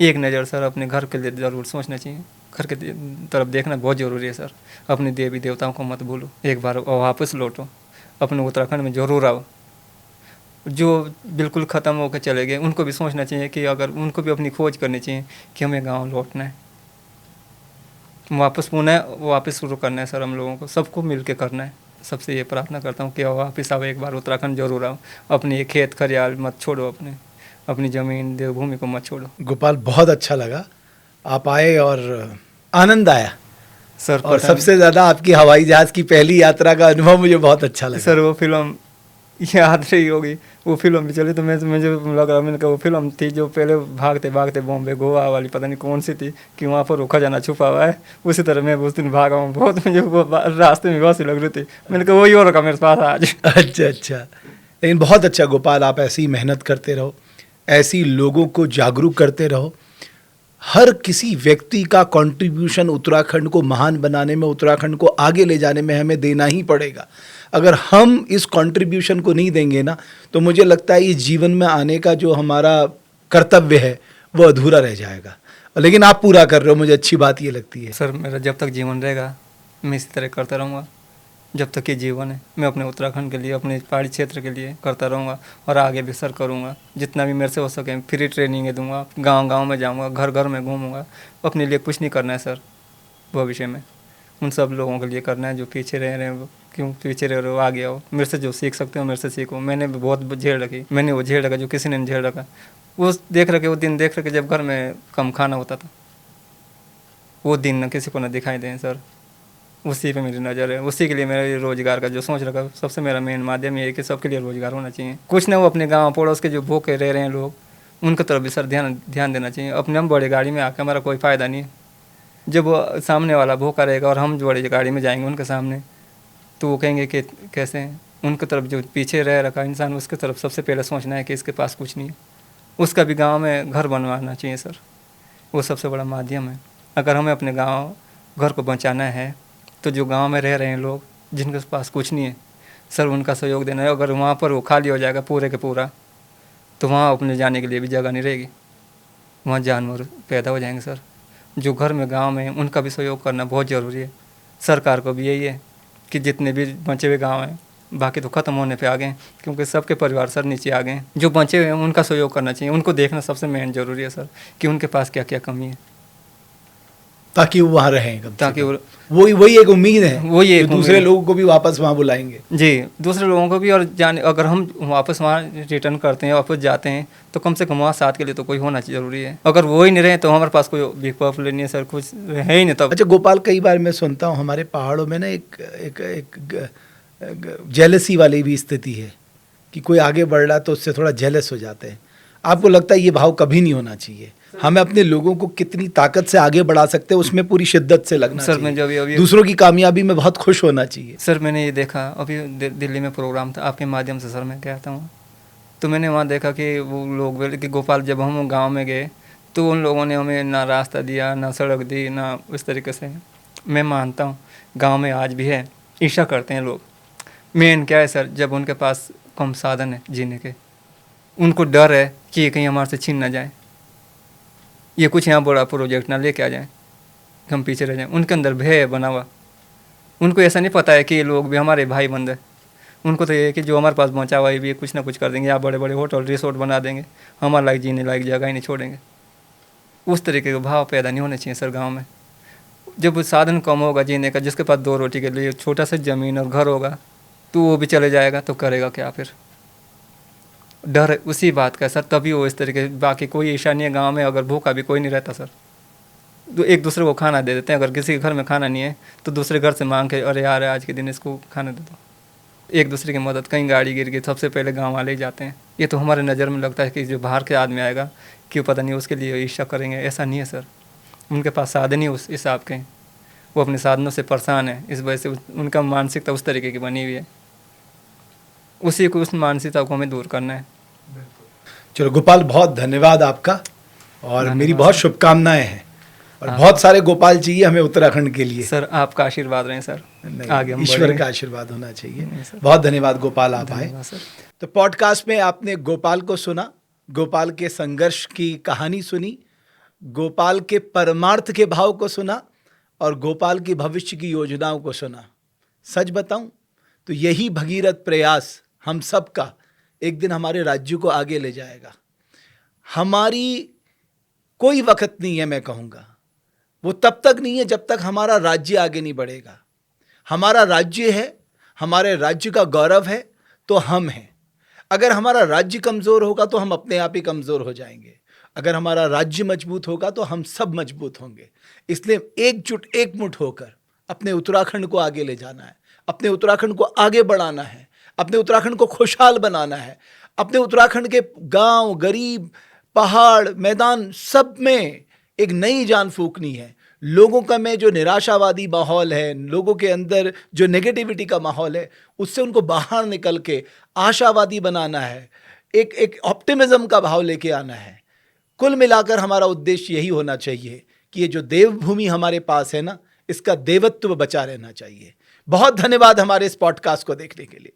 एक नज़र सर अपने घर के लिए ज़रूर सोचना चाहिए। घर के तरफ देखना बहुत ज़रूरी है सर। अपने देवी देवताओं को मत भूलो, एक बार वापस लौटो, अपने उत्तराखंड में ज़रूर आओ। जो बिल्कुल ख़त्म होकर चले गए उनको भी सोचना चाहिए कि अगर उनको भी अपनी खोज करनी चाहिए कि हमें गांव लौटना है, वापस शुरू करना है सर। हम लोगों को सबको मिल के करना है। सबसे ये प्रार्थना करता हूँ कि वापस आओ, एक बार उत्तराखंड जरूर आओ। अपनी खेत खरियाल मत छोड़ो, अपनी ज़मीन देवभूमि को मत छोड़ो।
गोपाल, बहुत अच्छा लगा आप आए और आनंद आया
सर।
और सबसे ज़्यादा आपकी हवाई जहाज़ की पहली यात्रा का अनुभव मुझे बहुत अच्छा लगा
सर। वो फिल्म याद रही होगी, वो फिल्म भी चली तो मुझे लग रहा, मैंने कहा वो फिल्म थी जो पहले भागते भागते बॉम्बे गोवा वाली, पता नहीं कौन सी थी, कि वहाँ पर वो खजाना छुपा हुआ है। उसी तरह मैं उस दिन भागा हूँ बहुत, मुझे वो रास्ते में बहुत सी लग रही थी। मैंने कहा वही हो रखा मेरे पास आज।
अच्छा, लेकिन बहुत अच्छा गोपाल, आप ऐसी मेहनत करते रहो, ऐसी लोगों को जागरूक करते रहो। हर किसी व्यक्ति का कंट्रीब्यूशन उत्तराखंड को महान बनाने में, उत्तराखंड को आगे ले जाने में हमें देना ही पड़ेगा। अगर हम इस कंट्रीब्यूशन को नहीं देंगे ना, तो मुझे लगता है इस जीवन में आने का जो हमारा कर्तव्य है वो अधूरा रह जाएगा। लेकिन आप पूरा कर रहे हो, मुझे अच्छी बात ये लगती है।
सर मेरा जब तक जीवन रहेगा मैं इसी तरह करता रहूँगा। जब तक ये जीवन है मैं अपने उत्तराखंड के लिए, अपने पहाड़ी क्षेत्र के लिए करता रहूँगा और आगे भी सर करूँगा। जितना भी मेरे से हो सके फ्री ट्रेनिंग दूँगा, गांव गांव में जाऊँगा, घर घर में घूमूँगा। अपने लिए कुछ नहीं करना है सर भविष्य में, उन सब लोगों के लिए करना है जो पीछे रह रहे हैं। क्यों पीछे रह रहे हो, आगे आओ, मेरे से जो सीख सकते हो मेरे से सीखो। मैंने भी बहुत झेल रखी, मैंने वो झेल रखा जो किसी ने नहीं झेल रखा। वो देख रखे, वो दिन देख रखे जब घर में कम खाना होता था, वो दिन न किसी को न दिखाई दें सर। उसी पे मेरी नज़र है, उसी के लिए मेरा रोज़गार का जो सोच रखा, सबसे मेरा मेन माध्यम ये है कि सबके लिए रोज़गार होना चाहिए। कुछ ना वो अपने गाँव पड़ोस के जो भूखे रह रहे हैं लोग, उनकी तरफ भी सर ध्यान देना चाहिए। अपने हम बड़ी गाड़ी में आकर हमारा कोई फ़ायदा नहीं है। जब वो सामने वाला भूखा रहेगा और हम बड़ी गाड़ी में जाएंगे उनके सामने, तो वो कहेंगे कि कैसे हैं। उनकी तरफ जो पीछे रह रखा इंसान, उसकी तरफ सबसे पहले सोचना है कि इसके पास कुछ नहीं है। उसका भी गाँव में घर बनवाना चाहिए सर, वो सबसे बड़ा माध्यम है। अगर हमें अपने गाँव घर को बचाना है तो जो गांव में रह रहे हैं लोग, जिनके पास कुछ नहीं है सर, उनका सहयोग देना है। अगर वहाँ पर वो खाली हो जाएगा पूरे के पूरा, तो वहाँ अपने जाने के लिए भी जगह नहीं रहेगी, वहाँ जानवर पैदा हो जाएंगे सर। जो घर में गांव में उनका भी सहयोग करना बहुत ज़रूरी है। सरकार को भी यही है कि जितने भी बचे हुए गाँव हैं, बाकी तो ख़त्म होने पे आ गए, क्योंकि सबके परिवार सर नीचे आ गए हैं। जो बचे हुए हैं उनका सहयोग करना चाहिए, उनको देखना सबसे मेन ज़रूरी है सर कि उनके पास क्या क्या कमी है,
ताकि वो वहाँ रहें।
ताकि
वही एक उम्मीद है,
वही एक
दूसरे लोगों को भी वापस वहाँ बुलाएंगे।
जी, दूसरे लोगों को भी। और अगर हम वापस वहाँ रिटर्न करते हैं, वापस जाते हैं, तो कम से कम वहाँ साथ के लिए तो कोई होना ज़रूरी है। अगर वो ही नहीं रहे तो हमारे पास कोई विकल्प नहीं है सर, कुछ है ही नहीं तब।
अच्छा गोपाल, कई बार मैं सुनता हूँ हमारे पहाड़ों में ना एक जेलसी वाली भी स्थिति है कि कोई आगे बढ़ रहा तो उससे थोड़ा जेलस हो जाते हैं। आपको लगता है ये भाव कभी नहीं होना चाहिए? हमें अपने लोगों को कितनी ताकत से आगे बढ़ा सकते हैं उसमें पूरी शिद्दत से लगना
सर,
चाहिए।
मैं जब अभी
दूसरों की कामयाबी में बहुत खुश होना चाहिए।
सर मैंने ये देखा अभी दिल्ली में प्रोग्राम था आपके माध्यम से, सर मैं गया था वहाँ, तो मैंने वहाँ देखा कि वो लोग बोले कि गोपाल, जब हम गांव में गए तो उन लोगों ने हमें ना रास्ता दिया, ना सड़क दी, ना उस तरीके से। मैं मानता हूँ गांव में आज भी है, ईर्ष्या करते हैं लोग। मेन क्या है सर, जब उनके पास कम साधन है जीने के, उनको डर है कि ये कहीं हमारे से छीन ना जाए, ये कुछ यहाँ बड़ा प्रोजेक्ट ना लेके आ जाए, हम पीछे रह जाएं। उनके अंदर भय है बना हुआ। उनको ऐसा नहीं पता है कि ये लोग भी हमारे भाई बंद है। उनको तो ये है कि जो हमारे पास पहुँचा हुआ है भी कुछ ना कुछ कर देंगे, या बड़े बड़े होटल रिसोर्ट बना देंगे, हमारे लायक जीने लायक जगह ही नहीं छोड़ेंगे। उस तरीके के भाव पैदा नहीं होने चाहिए सर गाँव में। जब साधन कम होगा जीने का, जिसके पास 2 रोटी के लिए छोटा सा ज़मीन और घर होगा, तो वो भी चले जाएगा, तो करेगा क्या फिर? डर है उसी बात का सर, तभी वो इस तरीके। बाकी कोई ईर्ष्या नहीं है गाँव में, अगर भूखा भी कोई नहीं रहता सर, तो एक दूसरे को खाना दे देते हैं। अगर किसी के घर में खाना नहीं है तो दूसरे घर से मांग के, अरे यार आज के दिन इसको खाना दे दो। एक दूसरे की मदद, कहीं गाड़ी गिर गई सबसे पहले गांव वाले ही जाते हैं। ये तो हमारे नज़र में लगता है कि जो बाहर के आदमी आएगा क्यों पता नहीं उसके लिए ईर्ष्या करेंगे, ऐसा नहीं है सर। उनके पास साधन ही उस हिसाब के हैं, वो अपने साधनों से परेशान है, इस वजह से उनका मानसिकता उस तरीके की बनी हुई है। उसी को, उस मानसिकता को हमें दूर करना है।
चलो गोपाल, बहुत धन्यवाद आपका, और मेरी बहुत शुभकामनाएं हैं, और बहुत सारे गोपाल चाहिए हमें उत्तराखंड के लिए।
सर आपका आशीर्वाद रहे सर, आगे हम
ईश्वर
बढ़ेंगे।
का आशीर्वाद होना चाहिए। बहुत धन्यवाद गोपाल, आप आए। तो पॉडकास्ट में आपने गोपाल को सुना, गोपाल के संघर्ष की कहानी सुनी, गोपाल के परमार्थ के भाव को सुना, और गोपाल की भविष्य की योजनाओं को सुना। सच बताऊं तो यही भगीरथ प्रयास हम सब का एक दिन हमारे राज्य को आगे ले जाएगा। हमारी कोई वक्त नहीं है, मैं कहूँगा वो तब तक नहीं है जब तक हमारा राज्य आगे नहीं बढ़ेगा। हमारा राज्य है, हमारे राज्य का गौरव है, तो हम हैं। अगर हमारा राज्य कमज़ोर होगा तो हम अपने आप ही कमज़ोर हो जाएंगे। अगर हमारा राज्य मजबूत होगा तो हम सब मजबूत होंगे। इसलिए एकजुट एकमुठ होकर अपने उत्तराखंड को आगे ले जाना है, अपने उत्तराखंड को आगे बढ़ाना है, अपने उत्तराखंड को खुशहाल बनाना है। अपने उत्तराखंड के गांव, गरीब, पहाड़, मैदान, सब में एक नई जान फूंकनी है। लोगों का में जो निराशावादी माहौल है, लोगों के अंदर जो नेगेटिविटी का माहौल है, उससे उनको बाहर निकल के आशावादी बनाना है, एक ऑप्टिमिज्म का भाव लेके आना है। कुल मिलाकर हमारा उद्देश्य यही होना चाहिए कि ये जो देवभूमि हमारे पास है ना, इसका देवत्व बचा रहना चाहिए। बहुत धन्यवाद हमारे इस पॉडकास्ट को देखने के लिए।